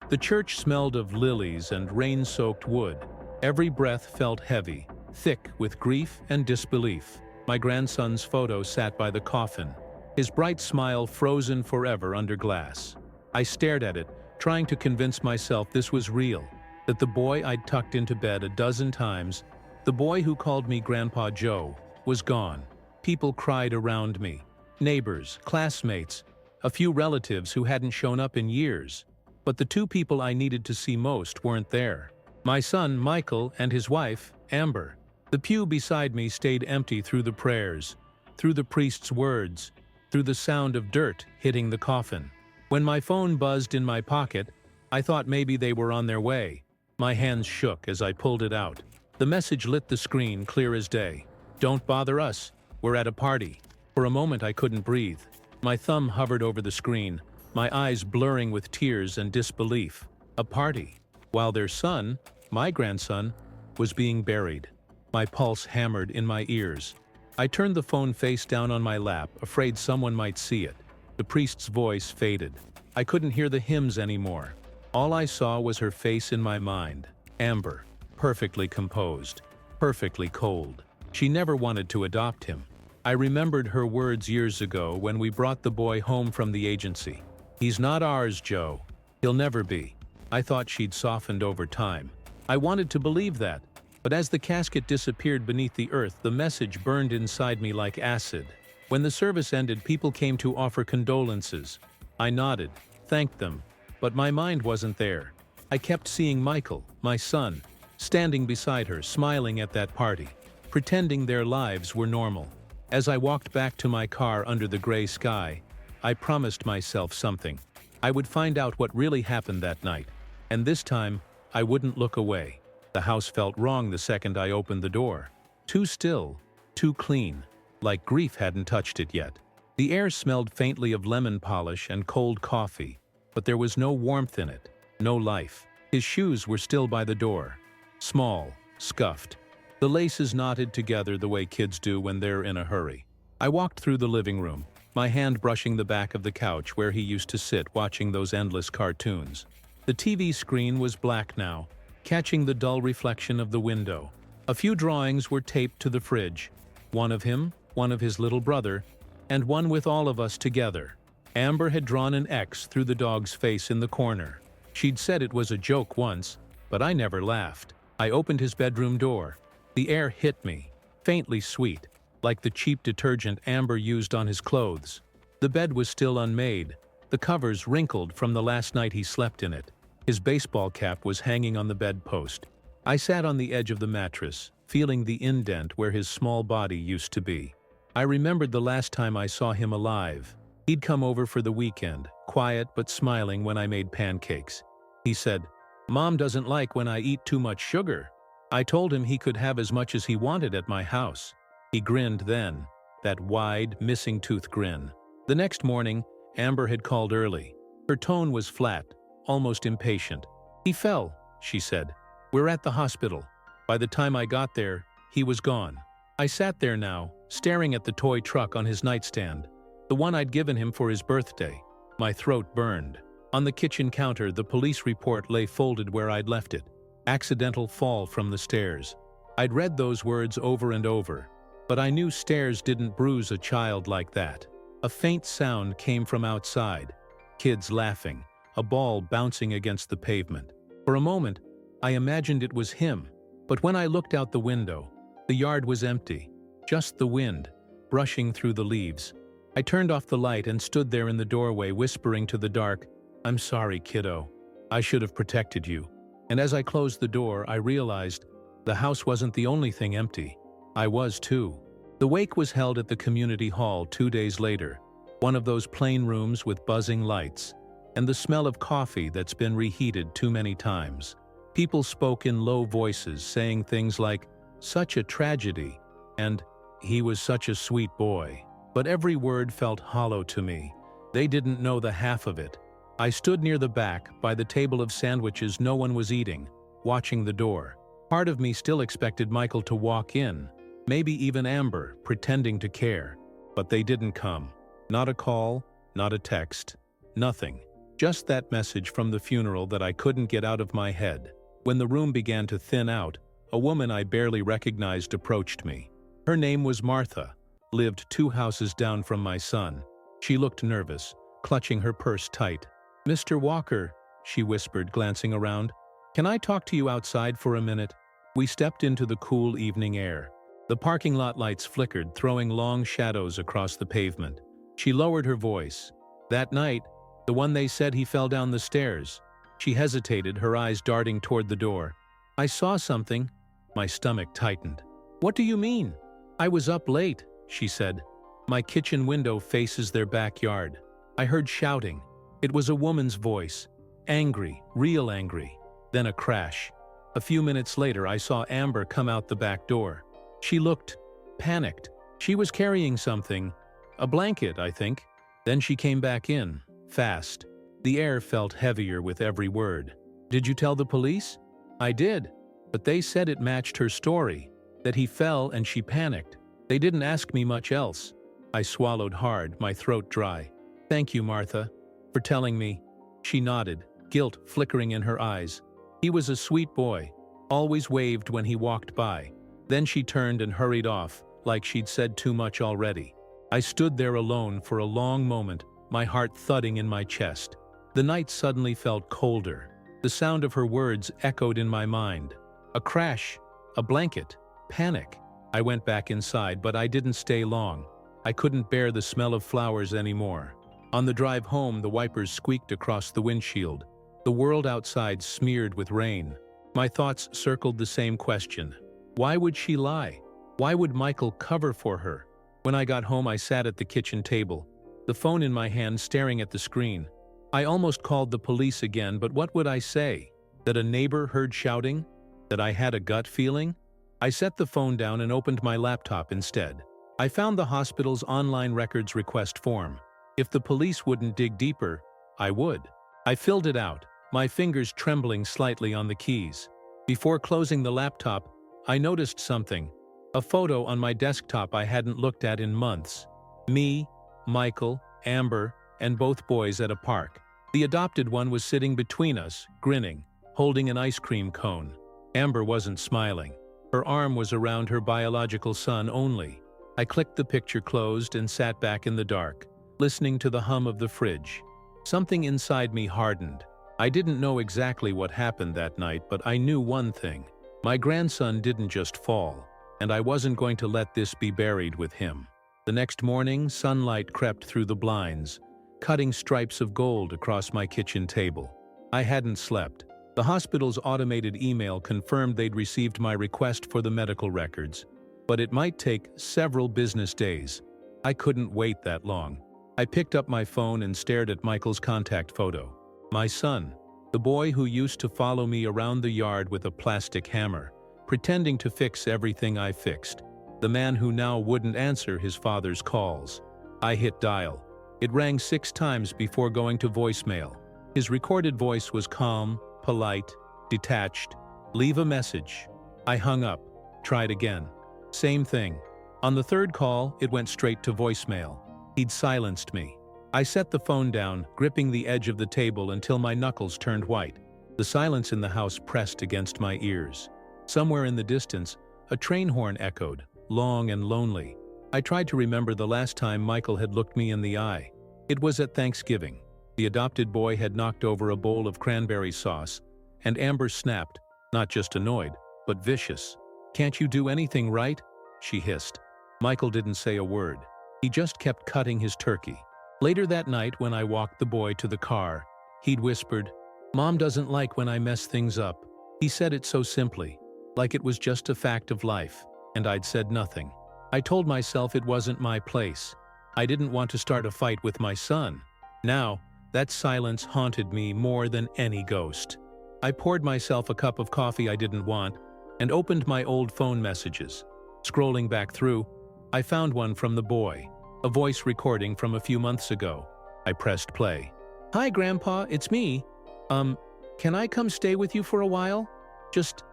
The church smelled of lilies and rain-soaked wood. Every breath felt heavy, thick with grief and disbelief. My grandson's photo sat by the coffin, his bright smile frozen forever under glass. I stared at it, trying to convince myself this was real, that the boy I'd tucked into bed a dozen times, the boy who called me Grandpa Joe, was gone. People cried around me. Neighbors, classmates, a few relatives who hadn't shown up in years. But the two people I needed to see most weren't there. My son, Michael, and his wife, Amber. The pew beside me stayed empty through the prayers, through the priest's words, through the sound of dirt hitting the coffin. When my phone buzzed in my pocket, I thought maybe they were on their way. My hands shook as I pulled it out. The message lit the screen clear as day. "Don't bother us. We're at a party." For a moment I couldn't breathe. My thumb hovered over the screen, my eyes blurring with tears and disbelief. A party, while their son, my grandson, was being buried. My pulse hammered in my ears. I turned the phone face down on my lap, afraid someone might see it. The priest's voice faded. I couldn't hear the hymns anymore. All I saw was her face in my mind. Amber, perfectly composed, perfectly cold. She never wanted to adopt him. I remembered her words years ago when we brought the boy home from the agency. "He's not ours, Joe. He'll never be." I thought she'd softened over time. I wanted to believe that, but as the casket disappeared beneath the earth, the message burned inside me like acid. When the service ended, people came to offer condolences. I nodded, thanked them, but my mind wasn't there. I kept seeing Michael, my son, standing beside her, smiling at that party, pretending their lives were normal. As I walked back to my car under the gray sky, I promised myself something. I would find out what really happened that night, and this time, I wouldn't look away. The house felt wrong the second I opened the door. Too still, too clean, like grief hadn't touched it yet. The air smelled faintly of lemon polish and cold coffee, but there was no warmth in it, no life. His shoes were still by the door, small, scuffed. The laces knotted together the way kids do when they're in a hurry. I walked through the living room, my hand brushing the back of the couch where he used to sit watching those endless cartoons. The TV screen was black now, catching the dull reflection of the window. A few drawings were taped to the fridge, one of him, one of his little brother, and one with all of us together. Amber had drawn an X through the dog's face in the corner. She'd said it was a joke once, but I never laughed. I opened his bedroom door. The air hit me, faintly sweet, like the cheap detergent Amber used on his clothes. The bed was still unmade, the covers wrinkled from the last night he slept in it. His baseball cap was hanging on the bedpost. I sat on the edge of the mattress, feeling the indent where his small body used to be. I remembered the last time I saw him alive. He'd come over for the weekend, quiet but smiling when I made pancakes. He said, "Mom doesn't like when I eat too much sugar." I told him he could have as much as he wanted at my house. He grinned then, that wide, missing tooth grin. The next morning, Amber had called early. Her tone was flat, almost impatient. "He fell," she said. "We're at the hospital." By the time I got there, he was gone. I sat there now, staring at the toy truck on his nightstand, the one I'd given him for his birthday. My throat burned. On the kitchen counter, the police report lay folded where I'd left it. Accidental fall from the stairs. I'd read those words over and over, but I knew stairs didn't bruise a child like that. A faint sound came from outside. Kids laughing, a ball bouncing against the pavement. For a moment, I imagined it was him, but when I looked out the window, the yard was empty, just the wind, brushing through the leaves. I turned off the light and stood there in the doorway, whispering to the dark, "I'm sorry, kiddo. I should have protected you." And as I closed the door, I realized the house wasn't the only thing empty. I was too. The wake was held at the community hall 2 days later, one of those plain rooms with buzzing lights, and the smell of coffee that's been reheated too many times. People spoke in low voices, saying things like, "Such a tragedy," and "He was such a sweet boy." But every word felt hollow to me. They didn't know the half of it. I stood near the back, by the table of sandwiches no one was eating, watching the door. Part of me still expected Michael to walk in, maybe even Amber, pretending to care. But they didn't come. Not a call, not a text, nothing. Just that message from the funeral that I couldn't get out of my head. When the room began to thin out, a woman I barely recognized approached me. Her name was Martha, lived 2 houses down from my son. She looked nervous, clutching her purse tight. "Mr. Walker," she whispered, glancing around. "Can I talk to you outside for a minute?" We stepped into the cool evening air. The parking lot lights flickered, throwing long shadows across the pavement. She lowered her voice. "That night, the one they said he fell down the stairs." She hesitated, her eyes darting toward the door. "I saw something." My stomach tightened. "What do you mean?" "I was up late," she said. "My kitchen window faces their backyard. I heard shouting. It was a woman's voice. Angry, real angry. Then a crash. A few minutes later, I saw Amber come out the back door. She looked panicked. She was carrying something. A blanket, I think. Then she came back in, fast. The air felt heavier with every word. "Did you tell the police?" "I did. But they said it matched her story. That he fell and she panicked. They didn't ask me much else." I swallowed hard, my throat dry. "Thank you, Martha, for telling me." She nodded, guilt flickering in her eyes. "He was a sweet boy. Always waved when he walked by." Then she turned and hurried off, like she'd said too much already. I stood there alone for a long moment, my heart thudding in my chest. The night suddenly felt colder. The sound of her words echoed in my mind. A crash, a blanket, panic. I went back inside, but I didn't stay long. I couldn't bear the smell of flowers anymore. On the drive home, the wipers squeaked across the windshield. The world outside smeared with rain. My thoughts circled the same question. Why would she lie? Why would Michael cover for her? When I got home, I sat at the kitchen table, the phone in my hand staring at the screen. I almost called the police again, but what would I say? That a neighbor heard shouting? That I had a gut feeling? I set the phone down and opened my laptop instead. I found the hospital's online records request form. If the police wouldn't dig deeper, I would. I filled it out, my fingers trembling slightly on the keys. Before closing the laptop, I noticed something. A photo on my desktop I hadn't looked at in months. Me, Michael, Amber, and both boys at a park. The adopted one was sitting between us, grinning, holding an ice cream cone. Amber wasn't smiling. Her arm was around her biological son only. I clicked the picture closed and sat back in the dark, listening to the hum of the fridge. Something inside me hardened. I didn't know exactly what happened that night, but I knew one thing. My grandson didn't just fall, and I wasn't going to let this be buried with him. The next morning, sunlight crept through the blinds, cutting stripes of gold across my kitchen table. I hadn't slept. The hospital's automated email confirmed they'd received my request for the medical records, but it might take several business days. I couldn't wait that long. I picked up my phone and stared at Michael's contact photo. My son, the boy who used to follow me around the yard with a plastic hammer, pretending to fix everything I fixed. The man who now wouldn't answer his father's calls. I hit dial. It rang 6 times before going to voicemail. His recorded voice was calm, polite, detached. "Leave a message." I hung up, tried again. Same thing. On the 3rd call, it went straight to voicemail. He'd silenced me. I set the phone down, gripping the edge of the table until my knuckles turned white. The silence in the house pressed against my ears. Somewhere in the distance, a train horn echoed, long and lonely. I tried to remember the last time Michael had looked me in the eye. It was at Thanksgiving. The adopted boy had knocked over a bowl of cranberry sauce, and Amber snapped, not just annoyed, but vicious. "Can't you do anything right?" she hissed. Michael didn't say a word. He just kept cutting his turkey. Later that night, when I walked the boy to the car, he'd whispered, "Mom doesn't like when I mess things up." He said it so simply, like it was just a fact of life, and I'd said nothing. I told myself it wasn't my place. I didn't want to start a fight with my son. Now, that silence haunted me more than any ghost. I poured myself a cup of coffee I didn't want and opened my old phone messages. Scrolling back through, I found one from the boy, a voice recording from a few months ago. I pressed play. "Hi, Grandpa, it's me. Can I come stay with you for a while? Just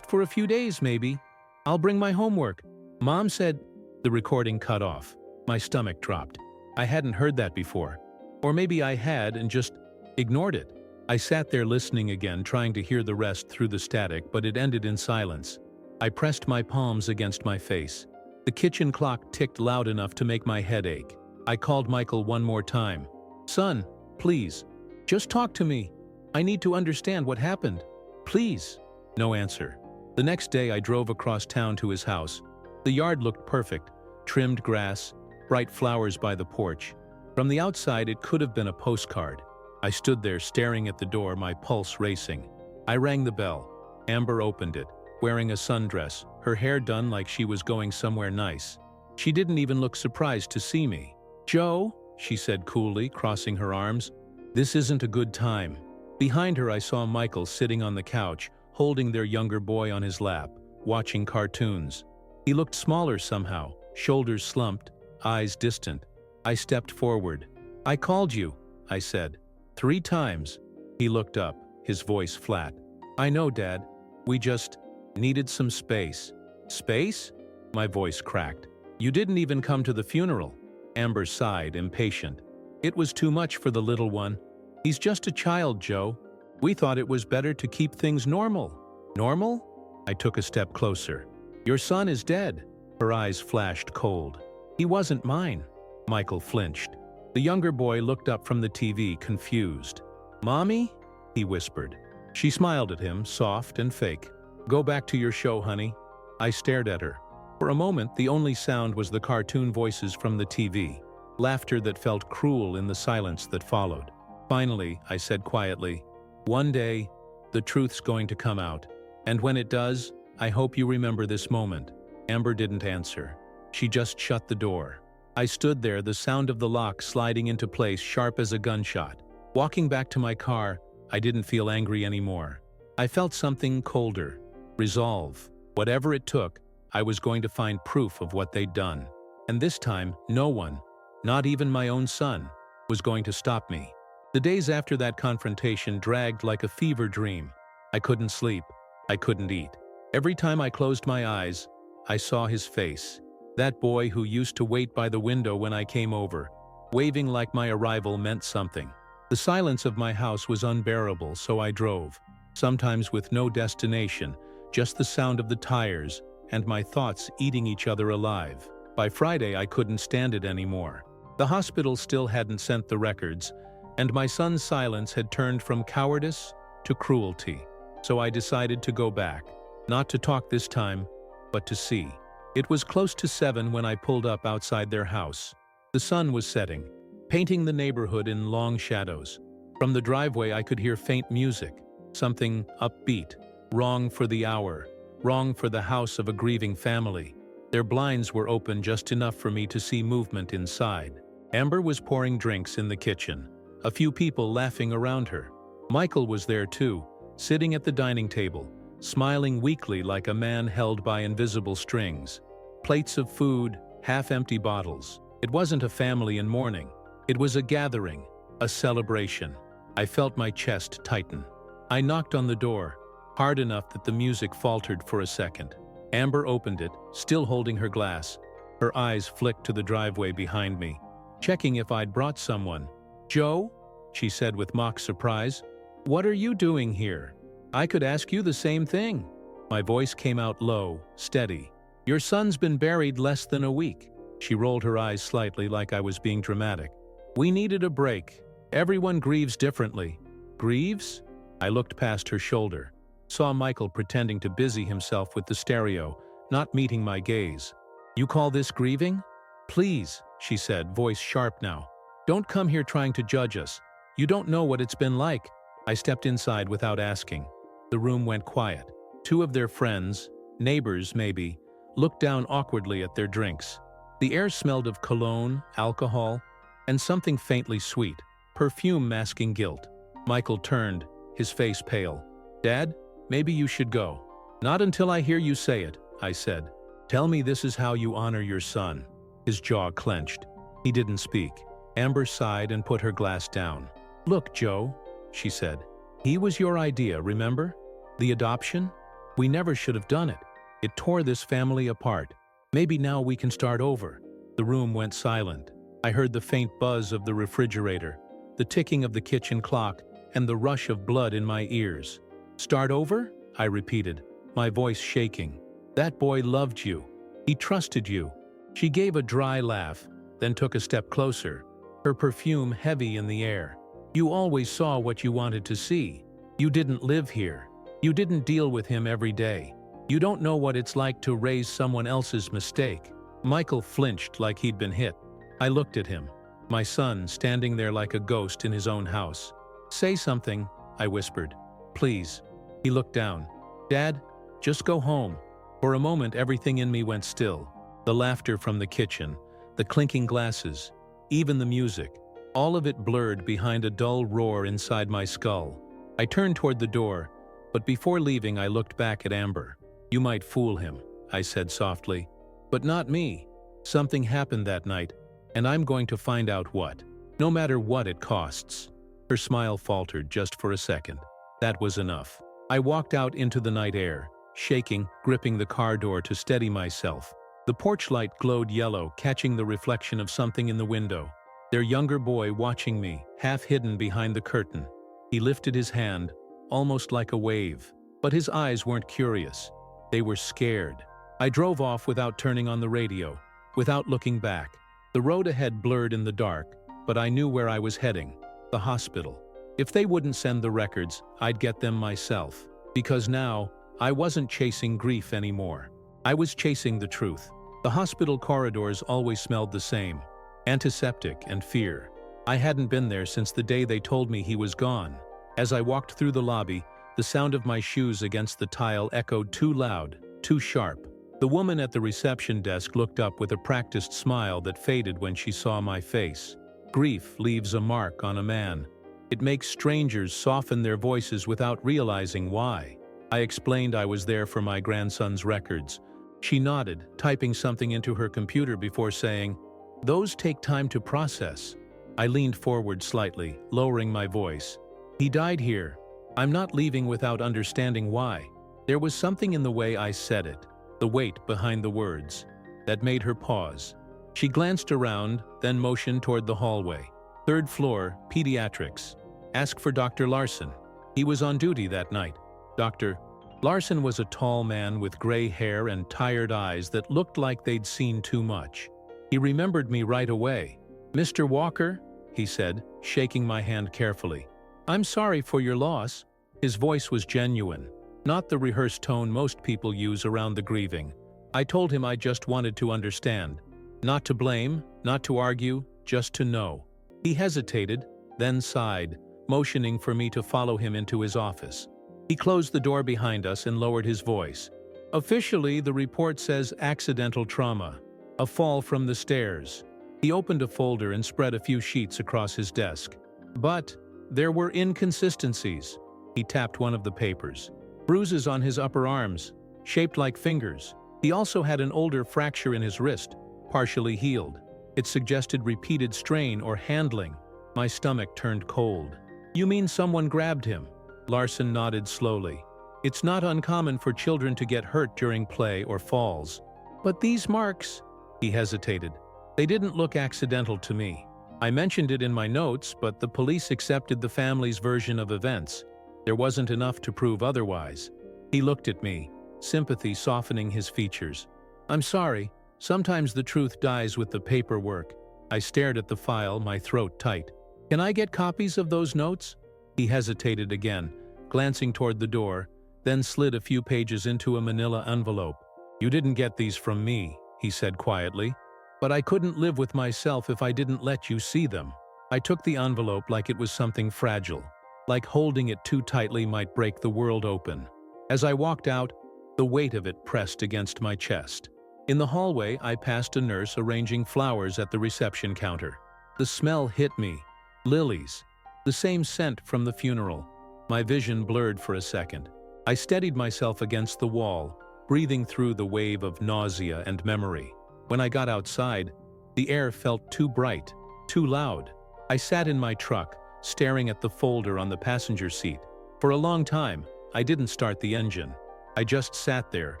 for a few days, maybe. I'll bring my homework. Mom said—" The recording cut off. My stomach dropped. I hadn't heard that before. Or maybe I had and just Ignored it. I sat there listening again, trying to hear the rest through the static, but it ended in silence. I pressed my palms against my face. The kitchen clock ticked loud enough to make my head ache. I called Michael one more time. "Son, please, just talk to me. I need to understand what happened. Please." No answer. The next day I drove across town to his house. The yard looked perfect. Trimmed grass, bright flowers by the porch. From the outside it could have been a postcard. I stood there staring at the door, my pulse racing. I rang the bell. Amber opened it, wearing a sundress, her hair done like she was going somewhere nice. She didn't even look surprised to see me. "Joe," she said coolly, crossing her arms, "this isn't a good time." Behind her I saw Michael sitting on the couch, holding their younger boy on his lap, watching cartoons. He looked smaller somehow, shoulders slumped, eyes distant. I stepped forward. "I called you," I said. 3 times. He looked up, his voice flat. "I know, Dad. We just needed some space." "Space?" My voice cracked. "You didn't even come to the funeral." Amber sighed, impatient. "It was too much for the little one. He's just a child, Joe. We thought it was better to keep things normal." "Normal?" I took a step closer. "Your son is dead." Her eyes flashed cold. "He wasn't mine." Michael flinched. The younger boy looked up from the TV, confused. "Mommy?" he whispered. She smiled at him, soft and fake. "Go back to your show, honey." I stared at her. For a moment, the only sound was the cartoon voices from the TV, laughter that felt cruel in the silence that followed. "Finally," I said quietly, "one day, the truth's going to come out. And when it does, I hope you remember this moment." Amber didn't answer. She just shut the door. I stood there, the sound of the lock sliding into place sharp as a gunshot. Walking back to my car, I didn't feel angry anymore. I felt something colder. Resolve. Whatever it took, I was going to find proof of what they'd done. And this time, no one, not even my own son, was going to stop me. The days after that confrontation dragged like a fever dream. I couldn't sleep. I couldn't eat. Every time I closed my eyes, I saw his face. That boy who used to wait by the window when I came over, waving like my arrival meant something. The silence of my house was unbearable, so I drove, sometimes with no destination, just the sound of the tires and my thoughts eating each other alive. By Friday, I couldn't stand it anymore. The hospital still hadn't sent the records, and my son's silence had turned from cowardice to cruelty. So I decided to go back, not to talk this time, but to see. It was close to 7 when I pulled up outside their house. The sun was setting, painting the neighborhood in long shadows. From the driveway I could hear faint music, something upbeat, wrong for the hour, wrong for the house of a grieving family. Their blinds were open just enough for me to see movement inside. Amber was pouring drinks in the kitchen, a few people laughing around her. Michael was there too, sitting at the dining table, smiling weakly like a man held by invisible strings. Plates of food, half-empty bottles. It wasn't a family in mourning. It was a gathering, a celebration. I felt my chest tighten. I knocked on the door, hard enough that the music faltered for a second. Amber opened it, still holding her glass. Her eyes flicked to the driveway behind me, checking if I'd brought someone. "Joe?" she said with mock surprise. "What are you doing here? I could ask you the same thing." My voice came out low, steady. "Your son's been buried less than a week." She rolled her eyes slightly like I was being dramatic. "We needed a break. Everyone grieves differently." "Grieves?" I looked past her shoulder, saw Michael pretending to busy himself with the stereo, not meeting my gaze. "You call this grieving?" "Please," she said, voice sharp now. "Don't come here trying to judge us. You don't know what it's been like." I stepped inside without asking. The room went quiet. 2 of their friends, neighbors maybe, looked down awkwardly at their drinks. The air smelled of cologne, alcohol, and something faintly sweet, perfume masking guilt. Michael turned, his face pale. "Dad, maybe you should go." "Not until I hear you say it," I said. "Tell me this is how you honor your son." His jaw clenched. He didn't speak. Amber sighed and put her glass down. "Look, Joe," she said. "He was your idea, remember? The adoption? We never should have done it. It tore this family apart. Maybe now we can start over." The room went silent. I heard the faint buzz of the refrigerator, the ticking of the kitchen clock, and the rush of blood in my ears. "Start over?" I repeated, my voice shaking. "That boy loved you. He trusted you." She gave a dry laugh, then took a step closer, her perfume heavy in the air. "You always saw what you wanted to see. You didn't live here. You didn't deal with him every day. You don't know what it's like to raise someone else's mistake." Michael flinched like he'd been hit. I looked at him, my son standing there like a ghost in his own house. "Say something," I whispered. "Please." He looked down. "Dad, just go home." For a moment everything in me went still. The laughter from the kitchen, the clinking glasses, even the music, all of it blurred behind a dull roar inside my skull. I turned toward the door, but before leaving I looked back at Amber. "You might fool him," I said softly, "but not me. Something happened that night, and I'm going to find out what, no matter what it costs." Her smile faltered just for a second. That was enough. I walked out into the night air, shaking, gripping the car door to steady myself. The porch light glowed yellow, catching the reflection of something in the window. Their younger boy watching me, half hidden behind the curtain. He lifted his hand, almost like a wave. But his eyes weren't curious. They were scared. I drove off without turning on the radio, without looking back. The road ahead blurred in the dark, but I knew where I was heading. The hospital. If they wouldn't send the records, I'd get them myself. Because now, I wasn't chasing grief anymore. I was chasing the truth. The hospital corridors always smelled the same. Antiseptic and fear. I hadn't been there since the day they told me he was gone. As I walked through the lobby, the sound of my shoes against the tile echoed too loud, too sharp. The woman at the reception desk looked up with a practiced smile that faded when she saw my face. Grief leaves a mark on a man. It makes strangers soften their voices without realizing why. I explained I was there for my grandson's records. She nodded, typing something into her computer before saying, "Those take time to process." I leaned forward slightly, lowering my voice. "He died here. I'm not leaving without understanding why." There was something in the way I said it, the weight behind the words, that made her pause. She glanced around, then motioned toward the hallway. "Third floor, pediatrics. Ask for Dr. Larson. He was on duty that night." Dr. Larson was a tall man with gray hair and tired eyes that looked like they'd seen too much. He remembered me right away. "Mr. Walker," he said, shaking my hand carefully. "I'm sorry for your loss." His voice was genuine, not the rehearsed tone most people use around the grieving. I told him I just wanted to understand. Not to blame, not to argue, just to know. He hesitated, then sighed, motioning for me to follow him into his office. He closed the door behind us and lowered his voice. "Officially, the report says accidental trauma, a fall from the stairs." He opened a folder and spread a few sheets across his desk. "But there were inconsistencies." He tapped one of the papers. "Bruises on his upper arms, shaped like fingers. He also had an older fracture in his wrist, partially healed. It suggested repeated strain or handling." My stomach turned cold. "You mean someone grabbed him?" Larson nodded slowly. "It's not uncommon for children to get hurt during play or falls. But these marks..." He hesitated. "They didn't look accidental to me. I mentioned it in my notes, but the police accepted the family's version of events. There wasn't enough to prove otherwise." He looked at me, sympathy softening his features. "I'm sorry. Sometimes the truth dies with the paperwork." I stared at the file, my throat tight. "Can I get copies of those notes?" He hesitated again, glancing toward the door, then slid a few pages into a manila envelope. "You didn't get these from me," he said quietly. "But I couldn't live with myself if I didn't let you see them." I took the envelope like it was something fragile, like holding it too tightly might break the world open. As I walked out, the weight of it pressed against my chest. In the hallway, I passed a nurse arranging flowers at the reception counter. The smell hit me. Lilies. The same scent from the funeral. My vision blurred for a second. I steadied myself against the wall, breathing through the wave of nausea and memory. When I got outside, the air felt too bright, too loud. I sat in my truck, staring at the folder on the passenger seat. For a long time, I didn't start the engine. I just sat there,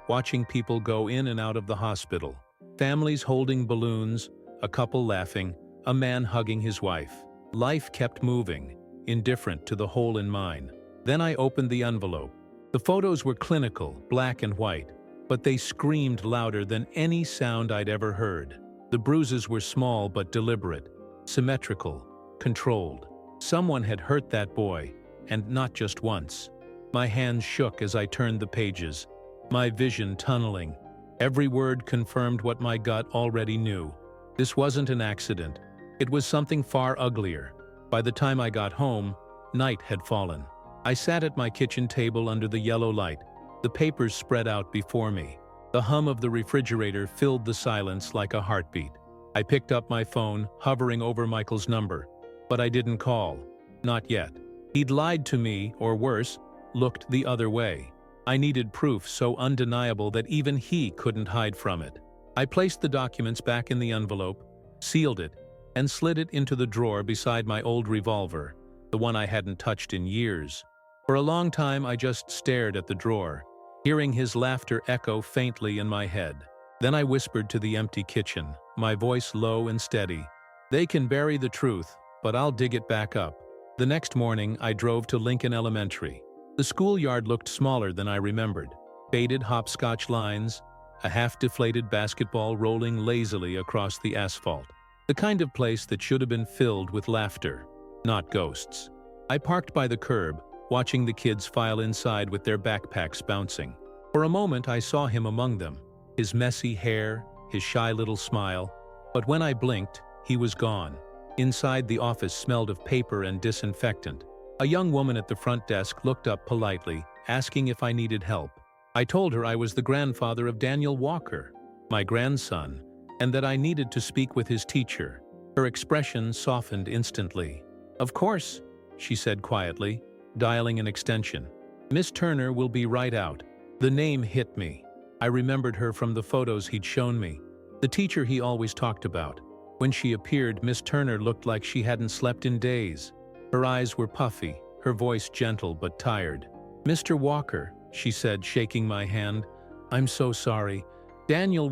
watching people go in and out of the hospital. Families holding balloons, a couple laughing, a man hugging his wife. Life kept moving, indifferent to the hole in mine. Then I opened the envelope. The photos were clinical, black and white, but they screamed louder than any sound I'd ever heard. The bruises were small but deliberate, symmetrical, controlled. Someone had hurt that boy, and not just once. My hands shook as I turned the pages, my vision tunneling. Every word confirmed what my gut already knew. This wasn't an accident. It was something far uglier. By the time I got home, night had fallen. I sat at my kitchen table under the yellow light, the papers spread out before me. The hum of the refrigerator filled the silence like a heartbeat. I picked up my phone, hovering over Michael's number. But I didn't call. Not yet. He'd lied to me, or worse, looked the other way. I needed proof so undeniable that even he couldn't hide from it. I placed the documents back in the envelope, sealed it, and slid it into the drawer beside my old revolver, the one I hadn't touched in years. For a long time I just stared at the drawer, hearing his laughter echo faintly in my head. Then I whispered to the empty kitchen, my voice low and steady. "They can bury the truth, but I'll dig it back up." The next morning I drove to Lincoln Elementary. The schoolyard looked smaller than I remembered. Faded hopscotch lines, a half-deflated basketball rolling lazily across the asphalt. The kind of place that should have been filled with laughter, not ghosts. I parked by the curb, watching the kids file inside with their backpacks bouncing. For a moment I saw him among them, his messy hair, his shy little smile. But when I blinked, he was gone. Inside, the office smelled of paper and disinfectant. A young woman at the front desk looked up politely, asking if I needed help. I told her I was the grandfather of Daniel Walker, my grandson, and that I needed to speak with his teacher. Her expression softened instantly. "Of course," she said quietly, dialing an extension. "Miss Turner will be right out." The name hit me. I remembered her from the photos he'd shown me, the teacher he always talked about. When she appeared, Miss Turner looked like she hadn't slept in days. Her eyes were puffy, her voice gentle but tired. "Mr. Walker," she said, shaking my hand. "I'm so sorry. Daniel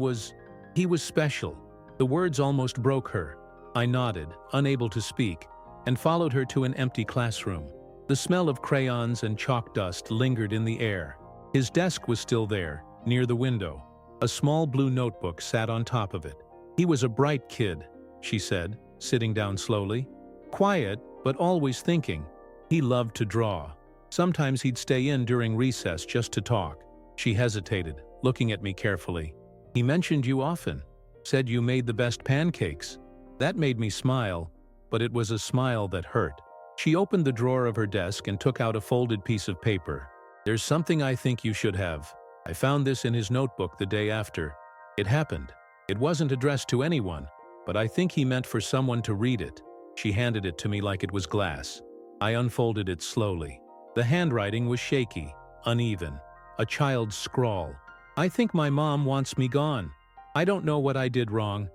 he was special." The words almost broke her. I nodded, unable to speak, and followed her to an empty classroom. The smell of crayons and chalk dust lingered in the air. His desk was still there, near the window. A small blue notebook sat on top of it. "He was a bright kid," she said, sitting down slowly. "Quiet, but always thinking. He loved to draw. Sometimes he'd stay in during recess just to talk." She hesitated, looking at me carefully. "He mentioned you often. Said you made the best pancakes." That made me smile, but it was a smile that hurt. She opened the drawer of her desk and took out a folded piece of paper. "There's something I think you should have. I found this in his notebook the day after. It happened. It wasn't addressed to anyone, but I think he meant for someone to read it." She handed it to me like it was glass. I unfolded it slowly. The handwriting was shaky, uneven, a child's scrawl. "I think my mom wants me gone. I don't know what I did wrong.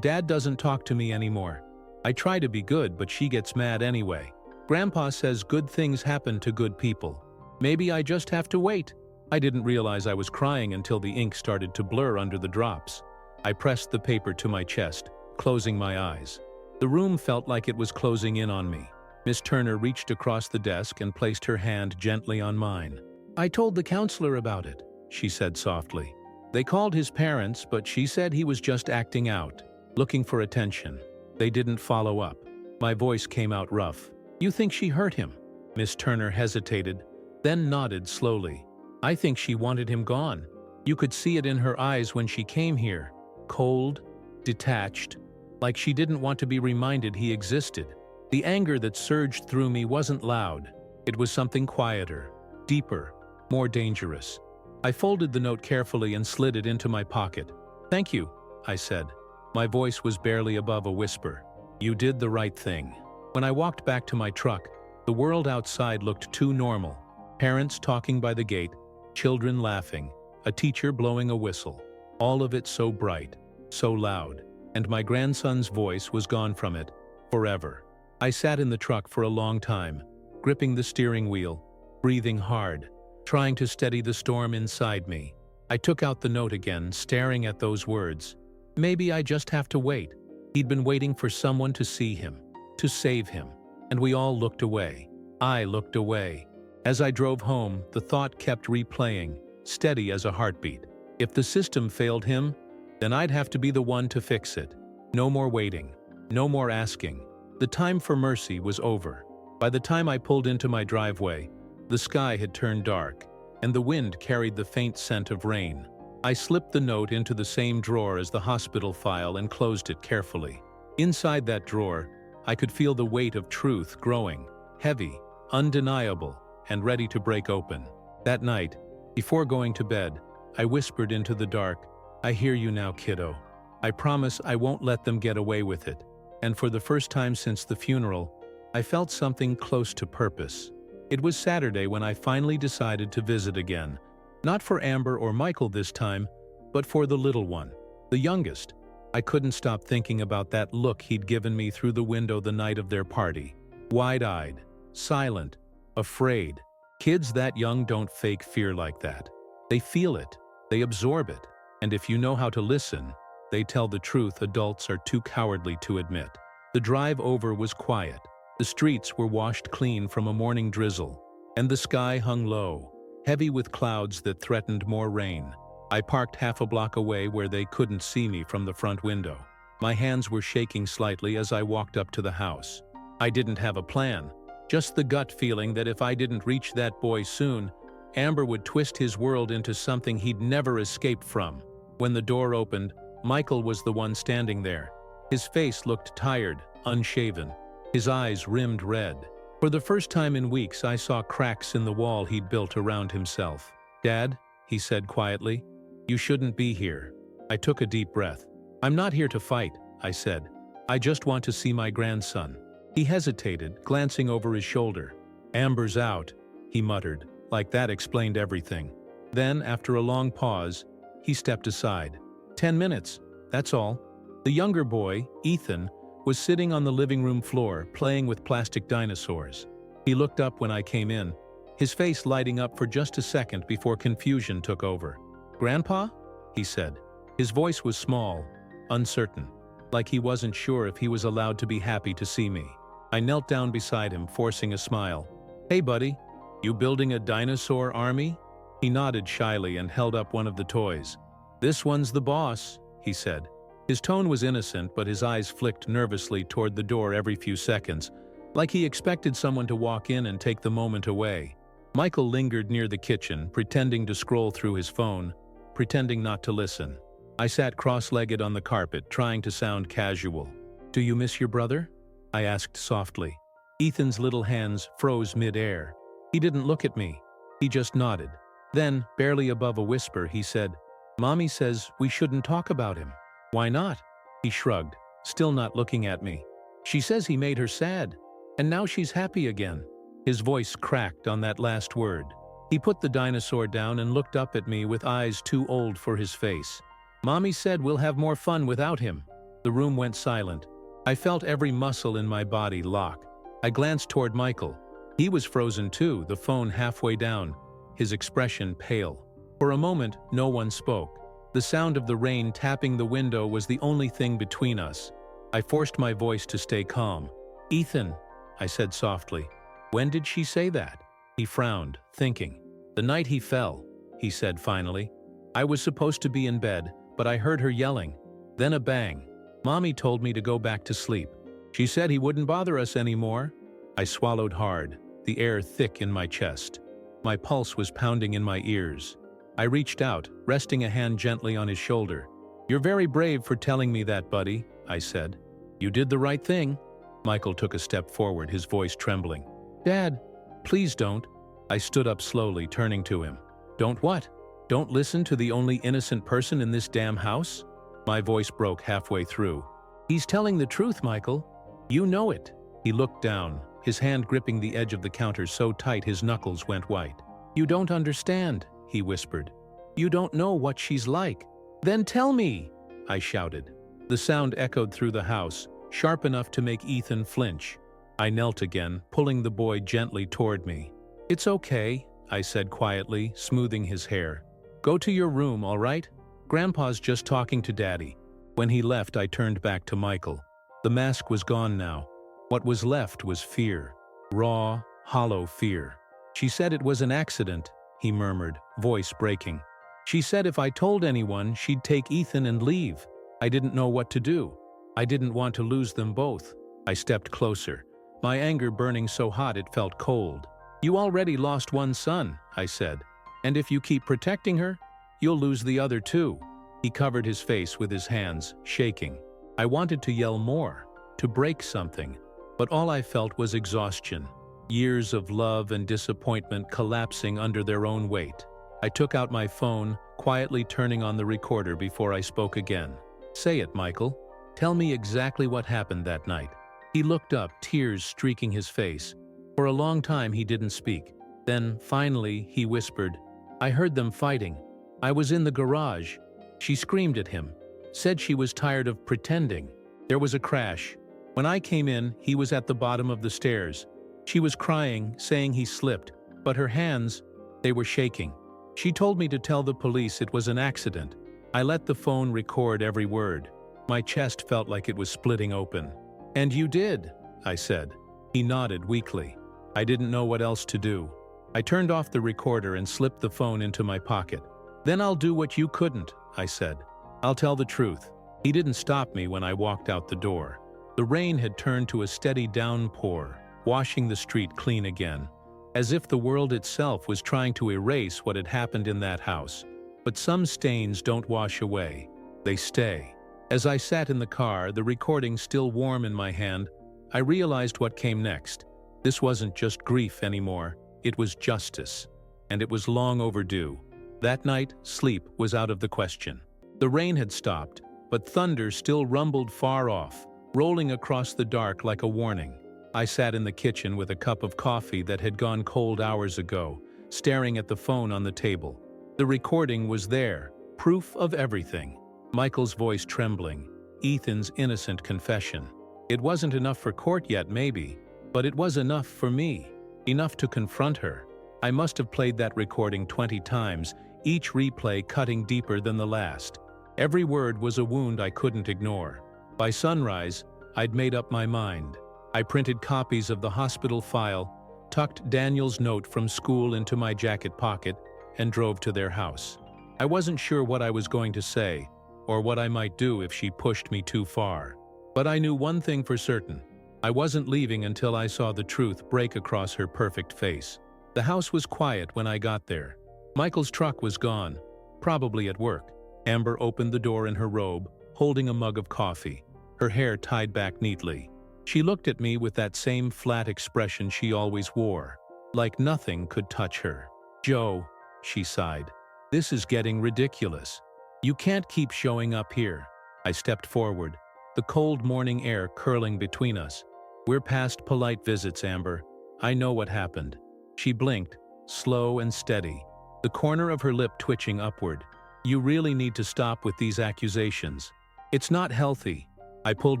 Dad doesn't talk to me anymore. I try to be good, but she gets mad anyway. Grandpa says good things happen to good people. Maybe I just have to wait." I didn't realize I was crying until the ink started to blur under the drops. I pressed the paper to my chest, closing my eyes. The room felt like it was closing in on me. Miss Turner reached across the desk and placed her hand gently on mine. "I told the counselor about it," she said softly. "They called his parents, but she said he was just acting out, looking for attention. They didn't follow up." My voice came out rough. "You think she hurt him?" Miss Turner hesitated, then nodded slowly. "I think she wanted him gone. You could see it in her eyes when she came here. Cold, detached, like she didn't want to be reminded he existed." The anger that surged through me wasn't loud. It was something quieter, deeper, more dangerous. I folded the note carefully and slid it into my pocket. "Thank you," I said. My voice was barely above a whisper. "You did the right thing." When I walked back to my truck, the world outside looked too normal. Parents talking by the gate, children laughing, a teacher blowing a whistle. All of it so bright, so loud, and my grandson's voice was gone from it, forever. I sat in the truck for a long time, gripping the steering wheel, breathing hard, trying to steady the storm inside me. I took out the note again, staring at those words. Maybe I just have to wait. He'd been waiting for someone to see him, to save him. and we all looked away. I looked away. As I drove home, the thought kept replaying, steady as a heartbeat. If the system failed him, then I'd have to be the one to fix it. No more waiting. No more asking. The time for mercy was over. By the time I pulled into my driveway, the sky had turned dark, and the wind carried the faint scent of rain. I slipped the note into the same drawer as the hospital file and closed it carefully. Inside that drawer, I could feel the weight of truth growing, heavy, undeniable, and ready to break open. That night, before going to bed, I whispered into the dark, "I hear you now, kiddo. I promise I won't let them get away with it." And for the first time since the funeral, I felt something close to purpose. It was Saturday when I finally decided to visit again. Not for Amber or Michael this time, but for the little one, the youngest. I couldn't stop thinking about that look he'd given me through the window the night of their party. Wide-eyed, silent, afraid. Kids that young don't fake fear like that. They feel it, they absorb it, and if you know how to listen, they tell the truth adults are too cowardly to admit. The drive over was quiet. The streets were washed clean from a morning drizzle, and the sky hung low, heavy with clouds that threatened more rain. I parked half a block away where they couldn't see me from the front window. My hands were shaking slightly as I walked up to the house. I didn't have a plan, just the gut feeling that if I didn't reach that boy soon, Amber would twist his world into something he'd never escape from. When the door opened, Michael was the one standing there. His face looked tired, unshaven. His eyes rimmed red. For the first time in weeks, I saw cracks in the wall he'd built around himself. "Dad," he said quietly, "you shouldn't be here." I took a deep breath. "I'm not here to fight," I said. "I just want to see my grandson." He hesitated, glancing over his shoulder. "Amber's out," he muttered, like that explained everything. Then, after a long pause, he stepped aside. 10 minutes, that's all." The younger boy, Ethan, was sitting on the living room floor, playing with plastic dinosaurs. He looked up when I came in, his face lighting up for just a second before confusion took over. "Grandpa?" he said. His voice was small, uncertain, like he wasn't sure if he was allowed to be happy to see me. I knelt down beside him, forcing a smile. "Hey, buddy, you building a dinosaur army?" He nodded shyly and held up one of the toys. "This one's the boss," he said. His tone was innocent, but his eyes flicked nervously toward the door every few seconds, like he expected someone to walk in and take the moment away. Michael lingered near the kitchen, pretending to scroll through his phone, pretending not to listen. I sat cross-legged on the carpet, trying to sound casual. "Do you miss your brother?" I asked softly. Ethan's little hands froze mid-air. He didn't look at me. He just nodded. Then, barely above a whisper, he said, "Mommy says we shouldn't talk about him." "Why not?" He shrugged, still not looking at me. "She says he made her sad, and now she's happy again." His voice cracked on that last word. He put the dinosaur down and looked up at me with eyes too old for his face. "Mommy said we'll have more fun without him." The room went silent. I felt every muscle in my body lock. I glanced toward Michael. He was frozen too, the phone halfway down, his expression pale. For a moment, no one spoke. The sound of the rain tapping the window was the only thing between us. I forced my voice to stay calm. "Ethan," I said softly. "When did she say that?" He frowned, thinking. "The night he fell," he said finally. "I was supposed to be in bed, but I heard her yelling. Then a bang. Mommy told me to go back to sleep. She said he wouldn't bother us anymore." I swallowed hard, the air thick in my chest. My pulse was pounding in my ears. I reached out, resting a hand gently on his shoulder. "You're very brave for telling me that, buddy," I said. "You did the right thing." Michael took a step forward, his voice trembling. "Dad, please don't." I stood up slowly, turning to him. "Don't what? Don't listen to the only innocent person in this damn house?" My voice broke halfway through. "He's telling the truth, Michael. You know it." He looked down, his hand gripping the edge of the counter so tight his knuckles went white. "You don't understand," he whispered. "You don't know what she's like." "Then tell me!" I shouted. The sound echoed through the house, sharp enough to make Ethan flinch. I knelt again, pulling the boy gently toward me. "It's okay," I said quietly, smoothing his hair. "Go to your room, all right? Grandpa's just talking to Daddy." When he left, I turned back to Michael. The mask was gone now. What was left was fear. Raw, hollow fear. She said it was an accident, he murmured, voice breaking. She said if I told anyone, she'd take Ethan and leave. I didn't know what to do. I didn't want to lose them both. I stepped closer, my anger burning so hot it felt cold. You already lost one son, I said. And if you keep protecting her, you'll lose the other too. He covered his face with his hands, shaking. I wanted to yell more, to break something, but all I felt was exhaustion. Years of love and disappointment collapsing under their own weight. I took out my phone, quietly turning on the recorder before I spoke again. Say it, Michael. Tell me exactly what happened that night. He looked up, tears streaking his face. For a long time he didn't speak. Then, finally, he whispered, I heard them fighting. I was in the garage. She screamed at him, said she was tired of pretending. There was a crash. When I came in, he was at the bottom of the stairs. She was crying, saying he slipped, but her hands, they were shaking. She told me to tell the police it was an accident. I let the phone record every word. My chest felt like it was splitting open. And you did, I said. He nodded weakly. I didn't know what else to do. I turned off the recorder and slipped the phone into my pocket. Then I'll do what you couldn't, I said. I'll tell the truth. He didn't stop me when I walked out the door. The rain had turned to a steady downpour, washing the street clean again, as if the world itself was trying to erase what had happened in that house. But some stains don't wash away. They stay. As I sat in the car, the recording still warm in my hand, I realized what came next. This wasn't just grief anymore. It was justice. And it was long overdue. That night, sleep was out of the question. The rain had stopped, but thunder still rumbled far off, rolling across the dark like a warning. I sat in the kitchen with a cup of coffee that had gone cold hours ago, staring at the phone on the table. The recording was there, proof of everything. Michael's voice trembling, Ethan's innocent confession. It wasn't enough for court yet, maybe, but it was enough for me, enough to confront her. I must have played that recording 20 times, each replay cutting deeper than the last. Every word was a wound I couldn't ignore. By sunrise, I'd made up my mind. I printed copies of the hospital file, tucked Daniel's note from school into my jacket pocket, and drove to their house. I wasn't sure what I was going to say, or what I might do if she pushed me too far. But I knew one thing for certain. I wasn't leaving until I saw the truth break across her perfect face. The house was quiet when I got there. Michael's truck was gone, probably at work. Amber opened the door in her robe, holding a mug of coffee, her hair tied back neatly. She looked at me with that same flat expression she always wore, like nothing could touch her. Joe, she sighed, this is getting ridiculous. You can't keep showing up here. I stepped forward, the cold morning air curling between us. We're past polite visits, Amber. I know what happened. She blinked, slow and steady, the corner of her lip twitching upward. You really need to stop with these accusations. It's not healthy. I pulled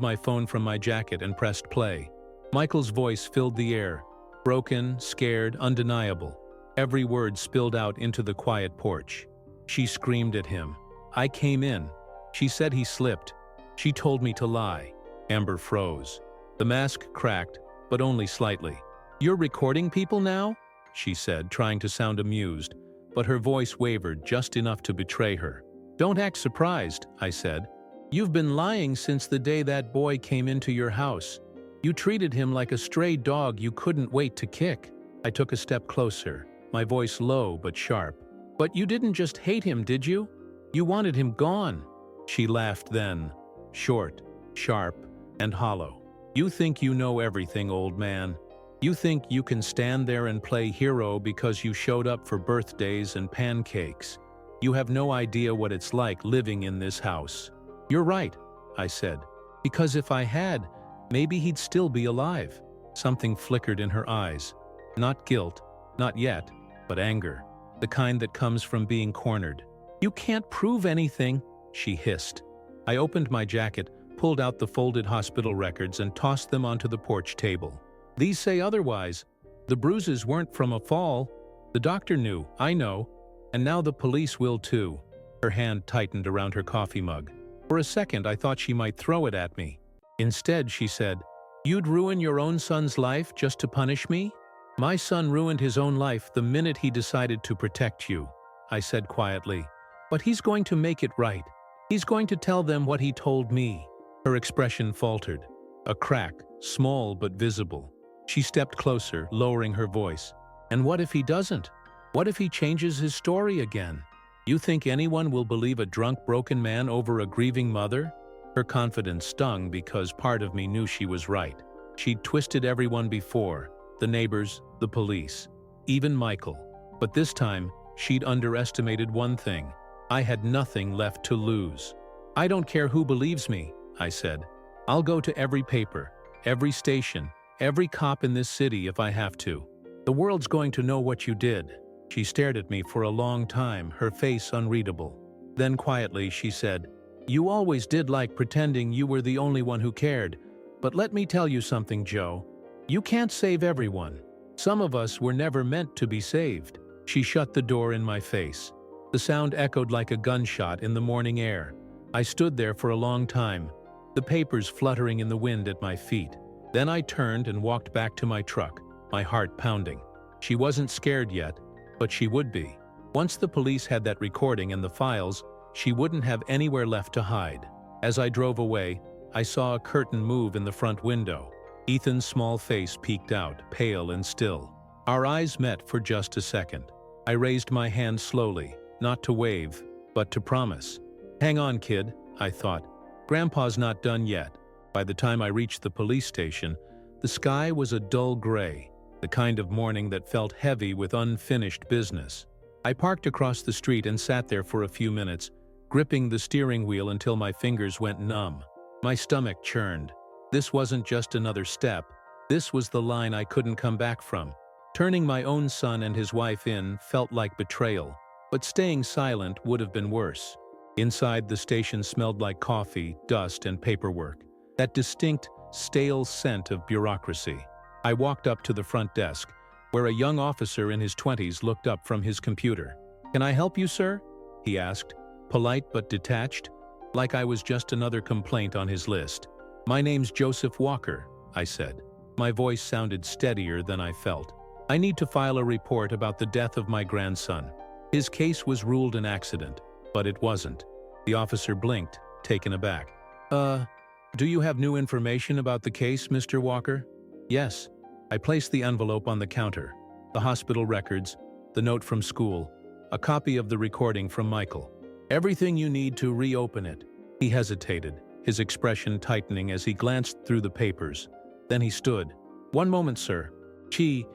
my phone from my jacket and pressed play. Michael's voice filled the air, broken, scared, undeniable. Every word spilled out into the quiet porch. She screamed at him. I came in. She said he slipped. She told me to lie. Amber froze. The mask cracked, but only slightly. You're recording people now? She said, trying to sound amused, but her voice wavered just enough to betray her. Don't act surprised, I said. You've been lying since the day that boy came into your house. You treated him like a stray dog you couldn't wait to kick. I took a step closer, my voice low but sharp. But you didn't just hate him, did you? You wanted him gone. She laughed then, short, sharp, and hollow. You think you know everything, old man. You think you can stand there and play hero because you showed up for birthdays and pancakes. You have no idea what it's like living in this house. You're right, I said, because if I had, maybe he'd still be alive. Something flickered in her eyes. Not guilt, not yet, but anger, the kind that comes from being cornered. You can't prove anything, she hissed. I opened my jacket, pulled out the folded hospital records and tossed them onto the porch table. These say otherwise. The bruises weren't from a fall. The doctor knew, I know, and now the police will too. Her hand tightened around her coffee mug. For a second I thought she might throw it at me. Instead, she said, You'd ruin your own son's life just to punish me? My son ruined his own life the minute he decided to protect you, I said quietly. But he's going to make it right. He's going to tell them what he told me. Her expression faltered. A crack, small but visible. She stepped closer, lowering her voice. And what if he doesn't? What if he changes his story again? You think anyone will believe a drunk, broken man over a grieving mother? Her confidence stung because part of me knew she was right. She'd twisted everyone before, the neighbors, the police, even Michael. But this time, she'd underestimated one thing. I had nothing left to lose. I don't care who believes me, I said. I'll go to every paper, every station, every cop in this city if I have to. The world's going to know what you did. She stared at me for a long time, her face unreadable. Then quietly she said, You always did like pretending you were the only one who cared. But let me tell you something, Joe. You can't save everyone. Some of us were never meant to be saved. She shut the door in my face. The sound echoed like a gunshot in the morning air. I stood there for a long time, the papers fluttering in the wind at my feet. Then I turned and walked back to my truck, my heart pounding. She wasn't scared yet, but she would be. Once the police had that recording and the files, she wouldn't have anywhere left to hide. As I drove away, I saw a curtain move in the front window. Ethan's small face peeked out, pale and still. Our eyes met for just a second. I raised my hand slowly, not to wave, but to promise. Hang on, kid, I thought. Grandpa's not done yet. By the time I reached the police station, the sky was a dull gray, the kind of morning that felt heavy with unfinished business. I parked across the street and sat there for a few minutes, gripping the steering wheel until my fingers went numb. My stomach churned. This wasn't just another step. This was the line I couldn't come back from. Turning my own son and his wife in felt like betrayal, but staying silent would have been worse. Inside, the station smelled like coffee, dust, and paperwork. That distinct, stale scent of bureaucracy. I walked up to the front desk, where a young officer in his 20s looked up from his computer. "Can I help you, sir?" he asked, polite but detached, like I was just another complaint on his list. "My name's Joseph Walker," I said. My voice sounded steadier than I felt. "I need to file a report about the death of my grandson. His case was ruled an accident, but it wasn't." The officer blinked, taken aback. Do you have new information about the case, Mr. Walker?" "Yes." I placed the envelope on the counter. The hospital records, the note from school, a copy of the recording from Michael. "Everything you need to reopen it." He hesitated, his expression tightening as he glanced through the papers. Then he stood. "One moment, sir." He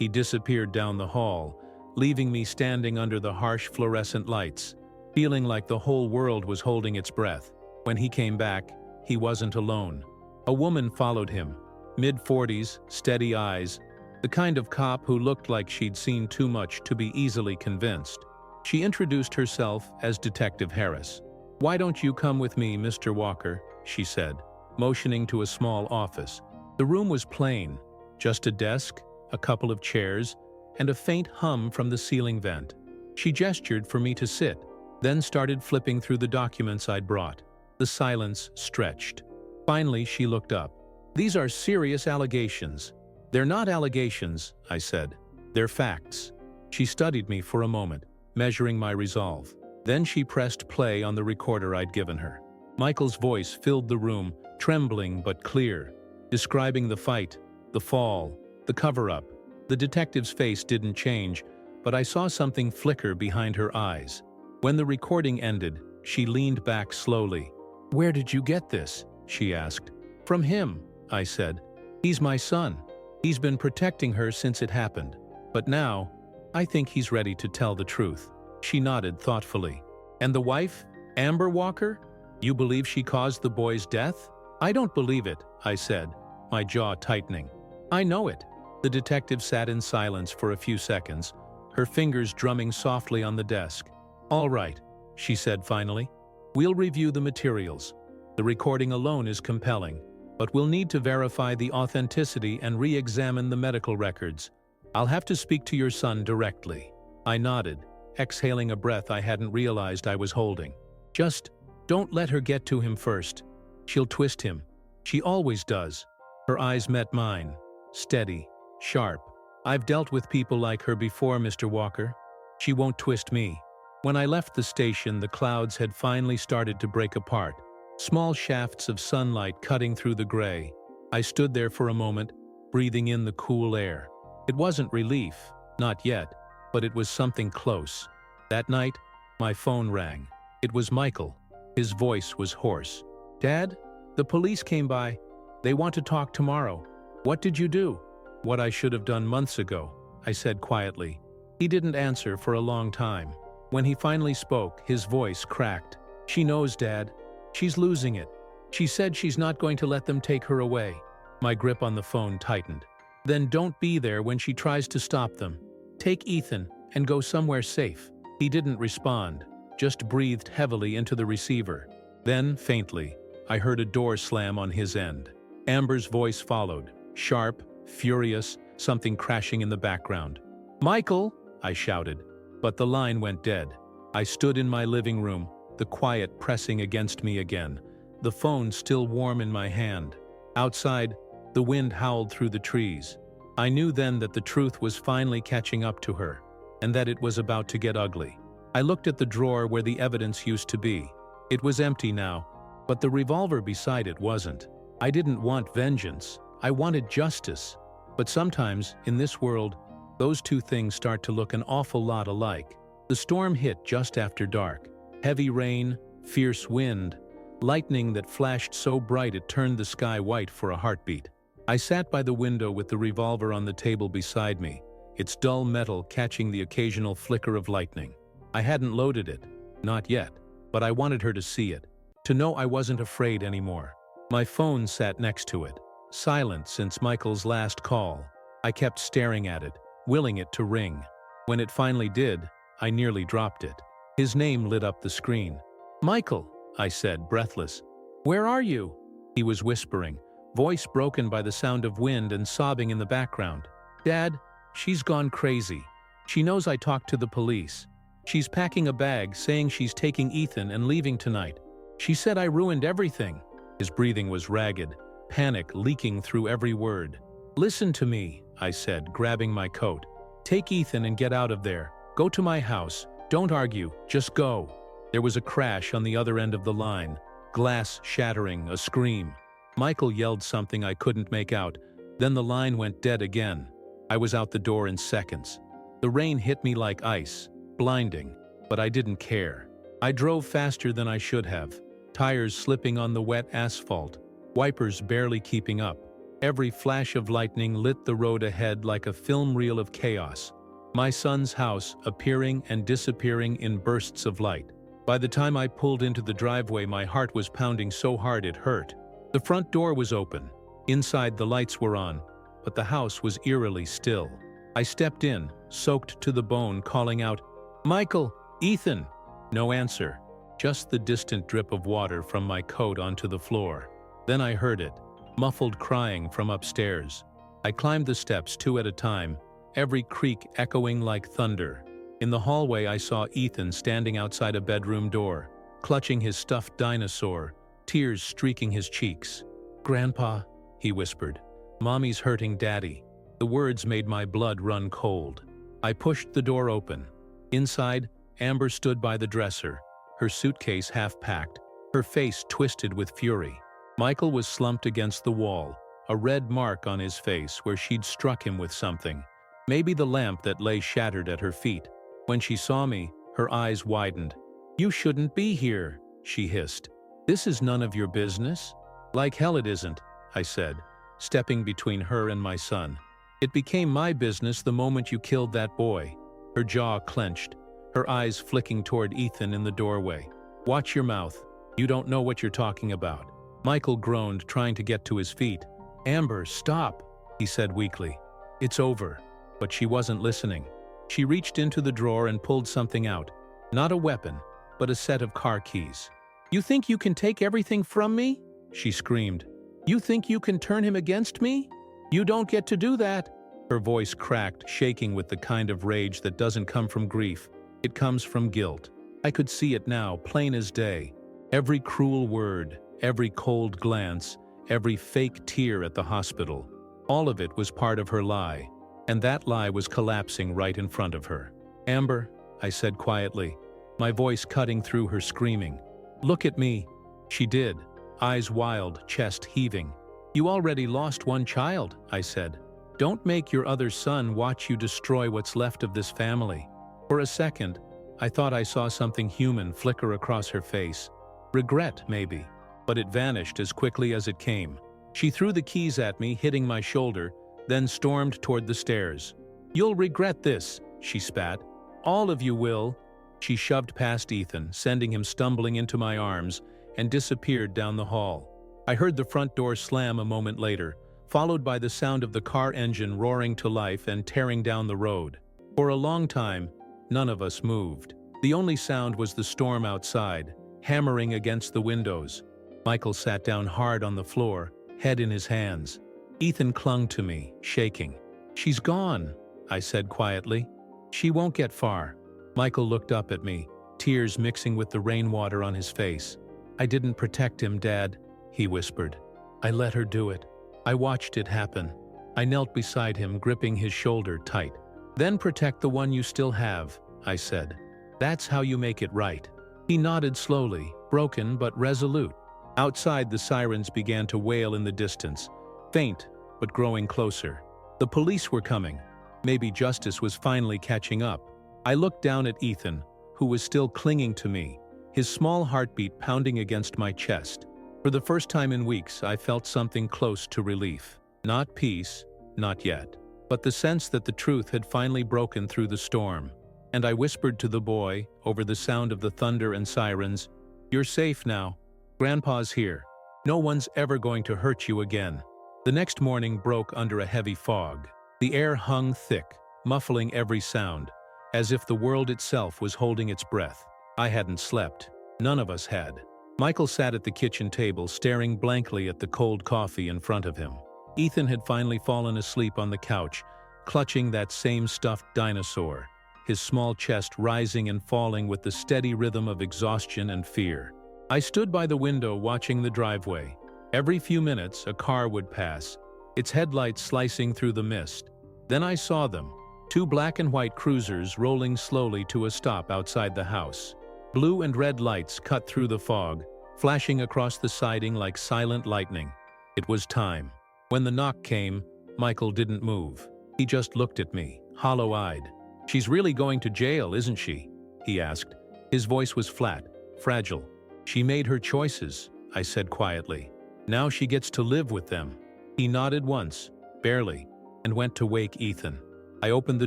disappeared down the hall, leaving me standing under the harsh fluorescent lights, feeling like the whole world was holding its breath. When he came back, he wasn't alone. A woman followed him, mid-40s, steady eyes, the kind of cop who looked like she'd seen too much to be easily convinced. She introduced herself as Detective Harris. "Why don't you come with me, Mr. Walker?" she said, motioning to a small office. The room was plain, just a desk, a couple of chairs, and a faint hum from the ceiling vent. She gestured for me to sit, then started flipping through the documents I'd brought. The silence stretched. Finally, she looked up. "These are serious allegations." "They're not allegations," I said. "They're facts." She studied me for a moment, measuring my resolve. Then she pressed play on the recorder I'd given her. Michael's voice filled the room, trembling but clear, describing the fight, the fall, the cover-up. The detective's face didn't change, but I saw something flicker behind her eyes. When the recording ended, she leaned back slowly. "Where did you get this?" she asked. "From him," I said. "He's my son. He's been protecting her since it happened. But now, I think he's ready to tell the truth." She nodded thoughtfully. "And the wife, Amber Walker? You believe she caused the boy's death?" "I don't believe it," I said, my jaw tightening. "I know it." The detective sat in silence for a few seconds, her fingers drumming softly on the desk. "All right," she said finally. "We'll review the materials. The recording alone is compelling, but we'll need to verify the authenticity and re-examine the medical records. I'll have to speak to your son directly." I nodded, exhaling a breath I hadn't realized I was holding. "Just don't let her get to him first. She'll twist him. She always does." Her eyes met mine, steady, sharp. "I've dealt with people like her before, Mr. Walker. She won't twist me." When I left the station, the clouds had finally started to break apart, small shafts of sunlight cutting through the gray. I stood there for a moment, breathing in the cool air. It wasn't relief, not yet, but it was something close. That night, my phone rang. It was Michael. His voice was hoarse. "Dad, the police came by. They want to talk tomorrow. What did you do?" "What I should have done months ago," I said quietly. He didn't answer for a long time. When he finally spoke, his voice cracked. "She knows, Dad. She's losing it. She said she's not going to let them take her away." My grip on the phone tightened. "Then don't be there when she tries to stop them. Take Ethan and go somewhere safe." He didn't respond, just breathed heavily into the receiver. Then, faintly, I heard a door slam on his end. Amber's voice followed, sharp, furious, something crashing in the background. "Michael!" I shouted, but the line went dead. I stood in my living room, the quiet pressing against me again, the phone still warm in my hand. Outside, the wind howled through the trees. I knew then that the truth was finally catching up to her, and that it was about to get ugly. I looked at the drawer where the evidence used to be. It was empty now, but the revolver beside it wasn't. I didn't want vengeance. I wanted justice. But sometimes, in this world, those two things start to look an awful lot alike. The storm hit just after dark. Heavy rain, fierce wind, lightning that flashed so bright it turned the sky white for a heartbeat. I sat by the window with the revolver on the table beside me, its dull metal catching the occasional flicker of lightning. I hadn't loaded it, not yet, but I wanted her to see it, to know I wasn't afraid anymore. My phone sat next to it, silent since Michael's last call. I kept staring at it, willing it to ring. When it finally did, I nearly dropped it. His name lit up the screen. "Michael," I said, breathless. "Where are you?" He was whispering, voice broken by the sound of wind and sobbing in the background. "Dad, she's gone crazy. She knows I talked to the police. She's packing a bag, saying she's taking Ethan and leaving tonight. She said I ruined everything." His breathing was ragged, panic leaking through every word. "Listen to me," I said, grabbing my coat. "Take Ethan and get out of there. Go to my house. Don't argue, just go." There was a crash on the other end of the line, glass shattering, a scream. Michael yelled something I couldn't make out, then the line went dead again. I was out the door in seconds. The rain hit me like ice, blinding, but I didn't care. I drove faster than I should have, tires slipping on the wet asphalt, wipers barely keeping up. Every flash of lightning lit the road ahead like a film reel of chaos. My son's house appearing and disappearing in bursts of light. By the time I pulled into the driveway, my heart was pounding so hard it hurt. The front door was open. Inside, the lights were on, but the house was eerily still. I stepped in, soaked to the bone, calling out, "Michael! Ethan!" No answer, just the distant drip of water from my coat onto the floor. Then I heard it, muffled crying from upstairs. I climbed the steps 2 at a time, every creak echoing like thunder. In the hallway, I saw Ethan standing outside a bedroom door, clutching his stuffed dinosaur, tears streaking his cheeks. "Grandpa," he whispered, "Mommy's hurting Daddy." The words made my blood run cold. I pushed the door open. Inside, Amber stood by the dresser, her suitcase half-packed, her face twisted with fury. Michael was slumped against the wall, a red mark on his face where she'd struck him with something. Maybe the lamp that lay shattered at her feet. When she saw me, her eyes widened. "You shouldn't be here," she hissed. "This is none of your business." "Like hell it isn't," I said, stepping between her and my son. "It became my business the moment you killed that boy." Her jaw clenched, her eyes flicking toward Ethan in the doorway. "Watch your mouth. You don't know what you're talking about." Michael groaned, trying to get to his feet. "Amber, stop," he said weakly. "It's over." But she wasn't listening. She reached into the drawer and pulled something out. Not a weapon, but a set of car keys. "You think you can take everything from me?" she screamed. "You think you can turn him against me? You don't get to do that." Her voice cracked, shaking with the kind of rage that doesn't come from grief. It comes from guilt. I could see it now, plain as day. Every cruel word, every cold glance, every fake tear at the hospital. All of it was part of her lie, and that lie was collapsing right in front of her. "Amber," I said quietly, my voice cutting through her screaming. "Look at me." She did, eyes wild, chest heaving. "You already lost one child," I said. "Don't make your other son watch you destroy what's left of this family." For a second, I thought I saw something human flicker across her face. Regret, maybe. But it vanished as quickly as it came. She threw the keys at me, hitting my shoulder, then stormed toward the stairs. "You'll regret this," she spat. "All of you will." She shoved past Ethan, sending him stumbling into my arms, and disappeared down the hall. I heard the front door slam a moment later, followed by the sound of the car engine roaring to life and tearing down the road. For a long time, none of us moved. The only sound was the storm outside, hammering against the windows. Michael sat down hard on the floor, head in his hands. Ethan clung to me, shaking. "She's gone," I said quietly. "She won't get far." Michael looked up at me, tears mixing with the rainwater on his face. "I didn't protect him, Dad," he whispered. "I let her do it. I watched it happen." I knelt beside him, gripping his shoulder tight. "Then protect the one you still have," I said. "That's how you make it right." He nodded slowly, broken but resolute. Outside, the sirens began to wail in the distance, faint but growing closer. The police were coming. Maybe justice was finally catching up. I looked down at Ethan, who was still clinging to me, his small heartbeat pounding against my chest. For the first time in weeks, I felt something close to relief. Not peace, not yet, but the sense that the truth had finally broken through the storm. And I whispered to the boy, over the sound of the thunder and sirens, "You're safe now. Grandpa's here. No one's ever going to hurt you again." The next morning broke under a heavy fog. The air hung thick, muffling every sound, as if the world itself was holding its breath. I hadn't slept. None of us had. Michael sat at the kitchen table, staring blankly at the cold coffee in front of him. Ethan had finally fallen asleep on the couch, clutching that same stuffed dinosaur, his small chest rising and falling with the steady rhythm of exhaustion and fear. I stood by the window watching the driveway. Every few minutes, a car would pass, its headlights slicing through the mist. Then I saw them, two black and white cruisers rolling slowly to a stop outside the house. Blue and red lights cut through the fog, flashing across the siding like silent lightning. It was time. When the knock came, Michael didn't move. He just looked at me, hollow-eyed. "She's really going to jail, isn't she?" he asked. His voice was flat, fragile. "She made her choices," I said quietly. "Now she gets to live with them." He nodded once, barely, and went to wake Ethan. I opened the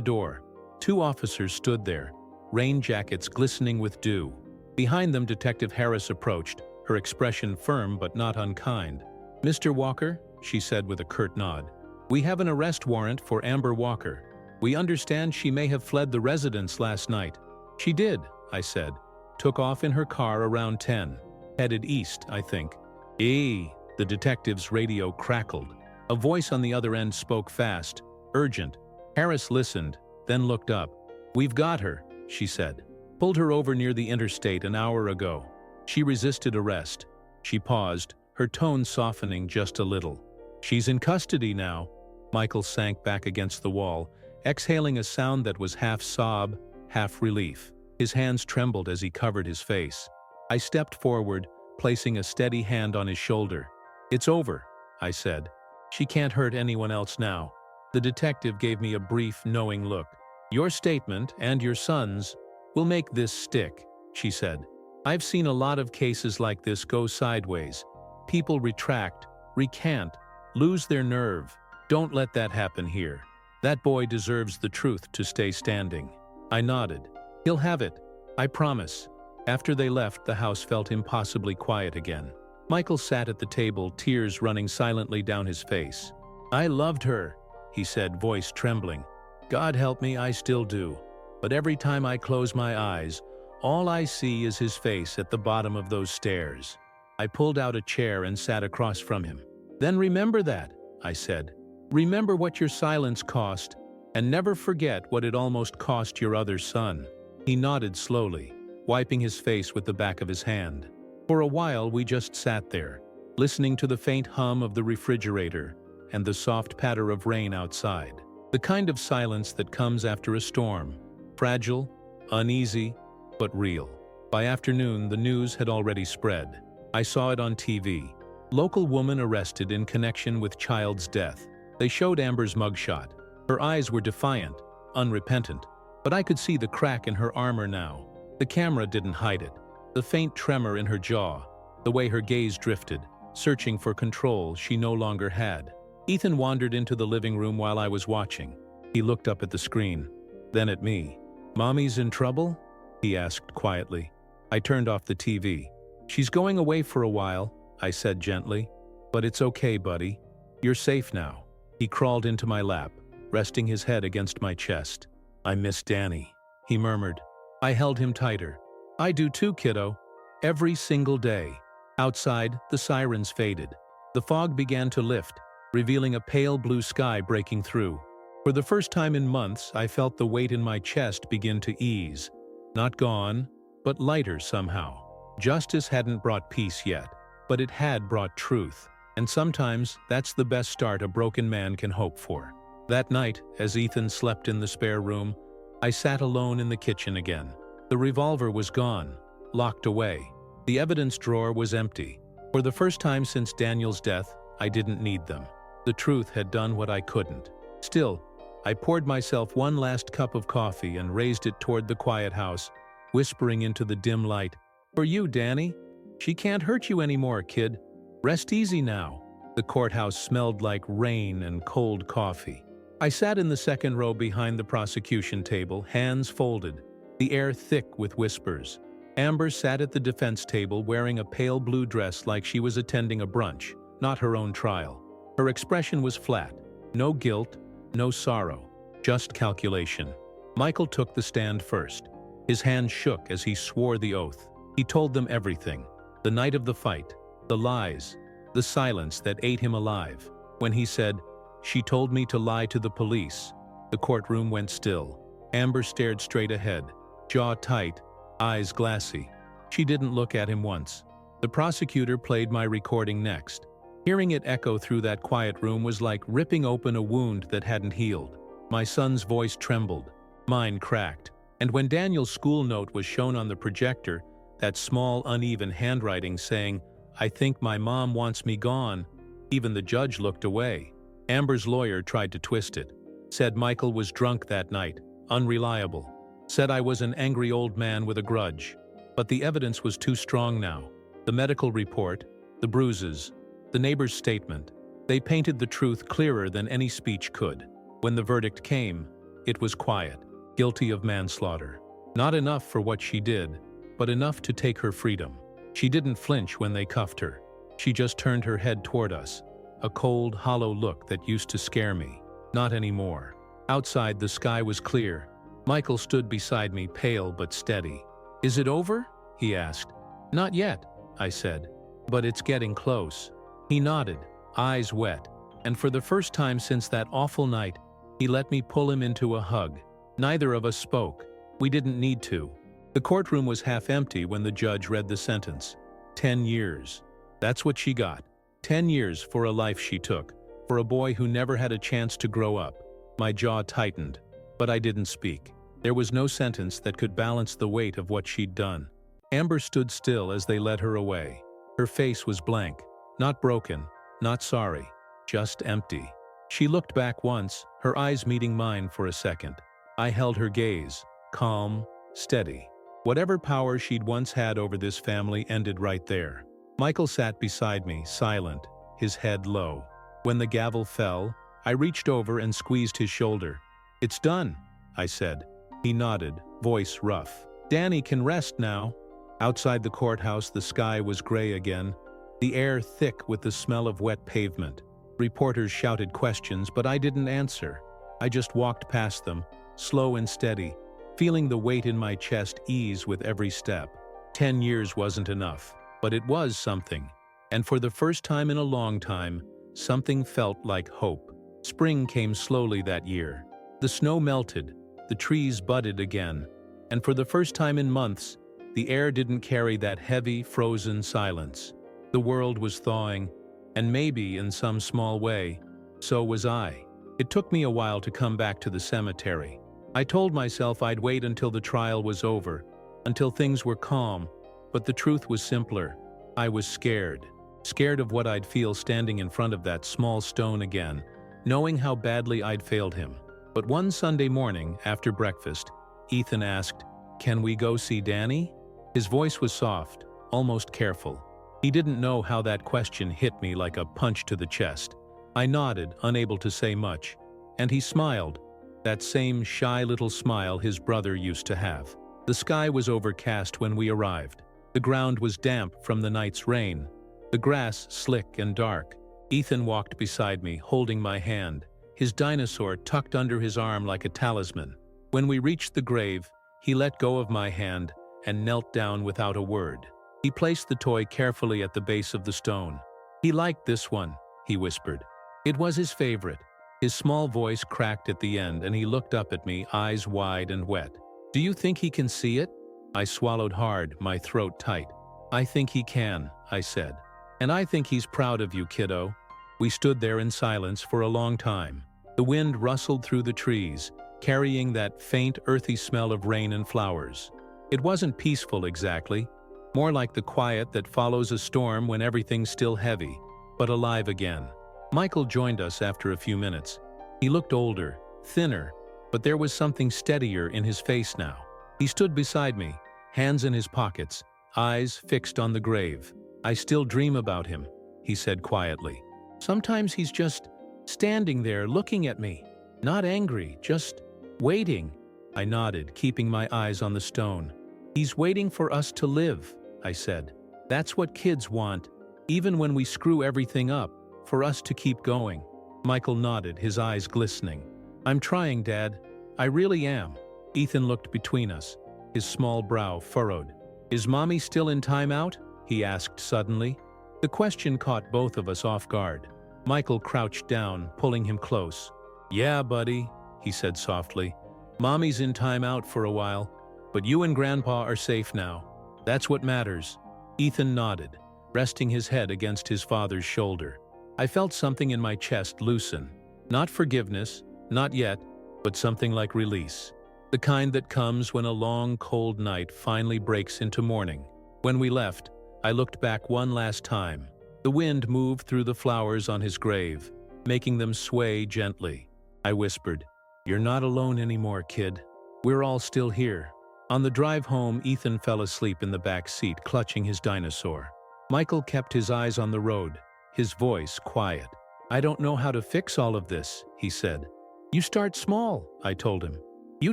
door. Two officers stood there, rain jackets glistening with dew. Behind them, Detective Harris approached, her expression firm but not unkind. "Mr. Walker," she said with a curt nod, "we have an arrest warrant for Amber Walker. We understand she may have fled the residence last night." "She did," I said. "Took off in her car around 10. Headed east, I think." The detective's radio crackled. A voice on the other end spoke fast, urgent. Harris listened, then looked up. "We've got her," she said. "Pulled her over near the interstate an hour ago. She resisted arrest." She paused, her tone softening just a little. "She's in custody now." Michael sank back against the wall, exhaling a sound that was half sob, half relief. His hands trembled as he covered his face. I stepped forward, placing a steady hand on his shoulder. "It's over," I said. "She can't hurt anyone else now." The detective gave me a brief, knowing look. "Your statement, and your son's, will make this stick," she said. "I've seen a lot of cases like this go sideways. People retract, recant, lose their nerve. Don't let that happen here. That boy deserves the truth to stay standing." I nodded. "He'll have it, I promise." After they left, the house felt impossibly quiet again. Michael sat at the table, tears running silently down his face. "I loved her," he said, voice trembling. "God help me, I still do. But every time I close my eyes, all I see is his face at the bottom of those stairs." I pulled out a chair and sat across from him. "Then remember that," I said. "Remember what your silence cost, and never forget what it almost cost your other son." He nodded slowly, wiping his face with the back of his hand. For a while we just sat there, listening to the faint hum of the refrigerator and the soft patter of rain outside. The kind of silence that comes after a storm, fragile, uneasy, but real. By afternoon, the news had already spread. I saw it on TV. Local woman arrested in connection with child's death. They showed Amber's mugshot. Her eyes were defiant, unrepentant, but I could see the crack in her armor now. The camera didn't hide it. The faint tremor in her jaw, the way her gaze drifted, searching for control she no longer had. Ethan wandered into the living room while I was watching. He looked up at the screen, then at me. "Mommy's in trouble?" he asked quietly. I turned off the TV. "She's going away for a while," I said gently. "But it's okay, buddy. You're safe now." He crawled into my lap, resting his head against my chest. "I miss Danny," he murmured. I held him tighter. "I do too, kiddo. Every single day." Outside, the sirens faded. The fog began to lift, revealing a pale blue sky breaking through. For the first time in months, I felt the weight in my chest begin to ease. Not gone, but lighter somehow. Justice hadn't brought peace yet, but it had brought truth. And sometimes, that's the best start a broken man can hope for. That night, as Ethan slept in the spare room, I sat alone in the kitchen again. The revolver was gone, locked away. The evidence drawer was empty. For the first time since Daniel's death, I didn't need them. The truth had done what I couldn't. Still, I poured myself one last cup of coffee and raised it toward the quiet house, whispering into the dim light, "For you, Danny. She can't hurt you anymore, kid. Rest easy now." The courthouse smelled like rain and cold coffee. I sat in the second row behind the prosecution table, hands folded, the air thick with whispers. Amber sat at the defense table wearing a pale blue dress like she was attending a brunch, not her own trial. Her expression was flat. No guilt, no sorrow, just calculation. Michael took the stand first. His hand shook as he swore the oath. He told them everything. The night of the fight, the lies, the silence that ate him alive. When he said, "She told me to lie to the police," the courtroom went still. Amber stared straight ahead, jaw tight, eyes glassy. She didn't look at him once. The prosecutor played my recording next. Hearing it echo through that quiet room was like ripping open a wound that hadn't healed. My son's voice trembled. Mine cracked. And when Daniel's school note was shown on the projector, that small, uneven handwriting saying, "I think my mom wants me gone," even the judge looked away. Amber's lawyer tried to twist it. Said Michael was drunk that night, unreliable. Said I was an angry old man with a grudge. But the evidence was too strong now. The medical report, the bruises, the neighbor's statement. They painted the truth clearer than any speech could. When the verdict came, it was quiet. Guilty of manslaughter. Not enough for what she did, but enough to take her freedom. She didn't flinch when they cuffed her. She just turned her head toward us. A cold, hollow look that used to scare me. Not anymore. Outside, the sky was clear. Michael stood beside me, pale but steady. "Is it over?" he asked. "Not yet," I said. "But it's getting close." He nodded, eyes wet, and for the first time since that awful night, he let me pull him into a hug. Neither of us spoke. We didn't need to. The courtroom was half empty when the judge read the sentence. 10 years. That's what she got. 10 years for a life she took, for a boy who never had a chance to grow up. My jaw tightened, but I didn't speak. There was no sentence that could balance the weight of what she'd done. Amber stood still as they led her away. Her face was blank, not broken, not sorry, just empty. She looked back once, her eyes meeting mine for a second. I held her gaze, calm, steady. Whatever power she'd once had over this family ended right there. Michael sat beside me, silent, his head low. When the gavel fell, I reached over and squeezed his shoulder. "It's done," I said. He nodded, voice rough. "Danny can rest now." Outside the courthouse, the sky was gray again, the air thick with the smell of wet pavement. Reporters shouted questions, but I didn't answer. I just walked past them, slow and steady, feeling the weight in my chest ease with every step. 10 years wasn't enough, but it was something. And for the first time in a long time, something felt like hope. Spring came slowly that year. The snow melted, the trees budded again, and for the first time in months, the air didn't carry that heavy, frozen silence. The world was thawing, and maybe, in some small way, so was I. It took me a while to come back to the cemetery. I told myself I'd wait until the trial was over, until things were calm, but the truth was simpler. I was scared. Scared of what I'd feel standing in front of that small stone again, knowing how badly I'd failed him. But one Sunday morning, after breakfast, Ethan asked, "Can we go see Danny?" His voice was soft, almost careful. He didn't know how that question hit me like a punch to the chest. I nodded, unable to say much, and he smiled, that same shy little smile his brother used to have. The sky was overcast when we arrived. The ground was damp from the night's rain, the grass slick and dark. Ethan walked beside me, holding my hand, his dinosaur tucked under his arm like a talisman. When we reached the grave, he let go of my hand and knelt down without a word. He placed the toy carefully at the base of the stone. "He liked this one," he whispered. It was his favorite. His small voice cracked at the end, and he looked up at me, eyes wide and wet. "Do you think he can see it?" I swallowed hard, my throat tight. "I think he can," I said. "And I think he's proud of you, kiddo." We stood there in silence for a long time. The wind rustled through the trees, carrying that faint, earthy smell of rain and flowers. It wasn't peaceful exactly, more like the quiet that follows a storm when everything's still heavy, but alive again. Michael joined us after a few minutes. He looked older, thinner, but there was something steadier in his face now. He stood beside me, hands in his pockets, eyes fixed on the grave. "I still dream about him," he said quietly. "Sometimes he's just standing there looking at me, not angry, just waiting." I nodded, keeping my eyes on the stone. "He's waiting for us to live," I said. "That's what kids want, even when we screw everything up, for us to keep going." Michael nodded, his eyes glistening. "I'm trying, Dad. I really am." Ethan looked between us, his small brow furrowed. "Is Mommy still in timeout?" he asked suddenly. The question caught both of us off guard. Michael crouched down, pulling him close. "Yeah, buddy," he said softly. "Mommy's in timeout for a while, but you and Grandpa are safe now. That's what matters." Ethan nodded, resting his head against his father's shoulder. I felt something in my chest loosen. Not forgiveness, not yet, but something like release. The kind that comes when a long, cold night finally breaks into morning. When we left, I looked back one last time. The wind moved through the flowers on his grave, making them sway gently. I whispered, "You're not alone anymore, kid. We're all still here." On the drive home, Ethan fell asleep in the back seat, clutching his dinosaur. Michael kept his eyes on the road, his voice quiet. "I don't know how to fix all of this," he said. "You start small," I told him. "You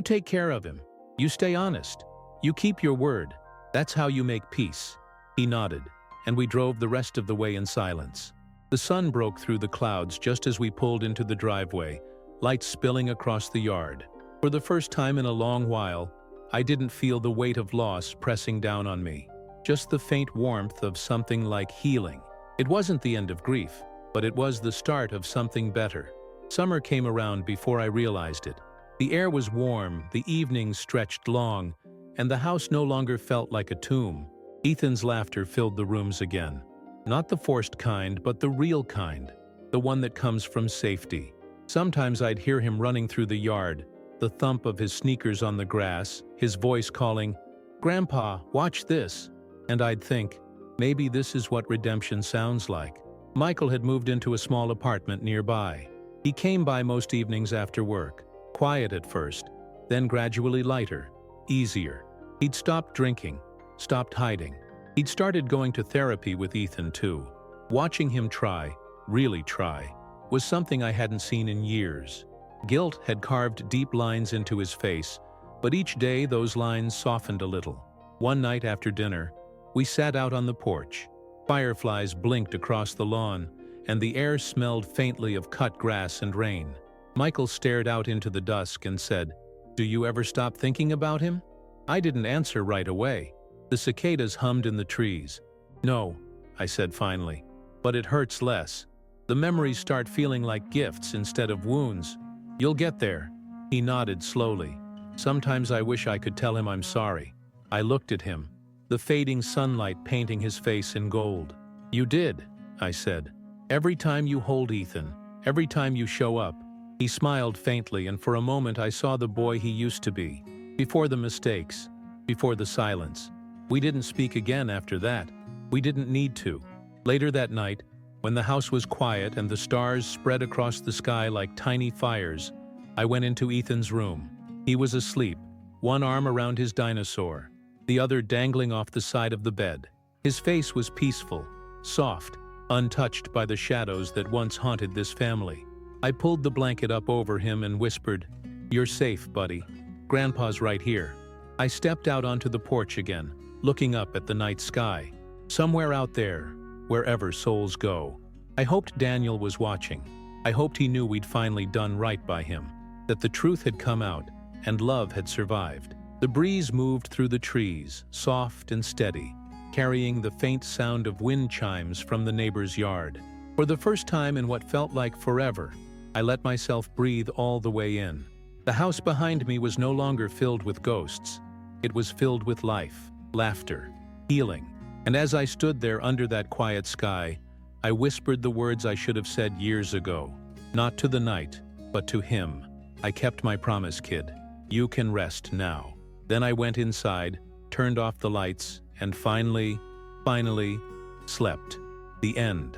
take care of him. You stay honest. You keep your word. That's how you make peace." He nodded, and we drove the rest of the way in silence. The sun broke through the clouds just as we pulled into the driveway, lights spilling across the yard. For the first time in a long while, I didn't feel the weight of loss pressing down on me, just the faint warmth of something like healing. It wasn't the end of grief, but it was the start of something better. Summer came around before I realized it. The air was warm, the evenings stretched long, and the house no longer felt like a tomb. Ethan's laughter filled the rooms again. Not the forced kind, but the real kind, the one that comes from safety. Sometimes I'd hear him running through the yard, the thump of his sneakers on the grass, his voice calling, "Grandpa, watch this." And I'd think, maybe this is what redemption sounds like. Michael had moved into a small apartment nearby. He came by most evenings after work, quiet at first, then gradually lighter, easier. He'd stopped drinking, stopped hiding. He'd started going to therapy with Ethan too. Watching him try, really try, was something I hadn't seen in years. Guilt had carved deep lines into his face, but each day those lines softened a little. One night after dinner, we sat out on the porch. Fireflies blinked across the lawn, and the air smelled faintly of cut grass and rain. Michael stared out into the dusk and said, "Do you ever stop thinking about him?" I didn't answer right away. The cicadas hummed in the trees. "No," I said finally, "but it hurts less. The memories start feeling like gifts instead of wounds. You'll get there." He nodded slowly. "Sometimes I wish I could tell him I'm sorry." I looked at him, the fading sunlight painting his face in gold. You did, I said. Every time you hold Ethan, every time you show up. He smiled faintly, and for a moment I saw the boy he used to be. Before the mistakes, before the silence. We didn't speak again after that. We didn't need to. Later that night, when the house was quiet and the stars spread across the sky like tiny fires, I went into Ethan's room. He was asleep, one arm around his dinosaur, the other dangling off the side of the bed. His face was peaceful, soft, untouched by the shadows that once haunted this family. I pulled the blanket up over him and whispered, "You're safe, buddy. Grandpa's right here." I stepped out onto the porch again, looking up at the night sky. Somewhere out there, wherever souls go. I hoped Daniel was watching. I hoped he knew we'd finally done right by him, that the truth had come out and love had survived. The breeze moved through the trees, soft and steady, carrying the faint sound of wind chimes from the neighbor's yard. For the first time in what felt like forever, I let myself breathe all the way in. The house behind me was no longer filled with ghosts. It was filled with life, laughter, healing. And as I stood there under that quiet sky, I whispered the words I should have said years ago. Not to the night, but to him. I kept my promise, kid. You can rest now. Then I went inside, turned off the lights, and finally, slept. The end.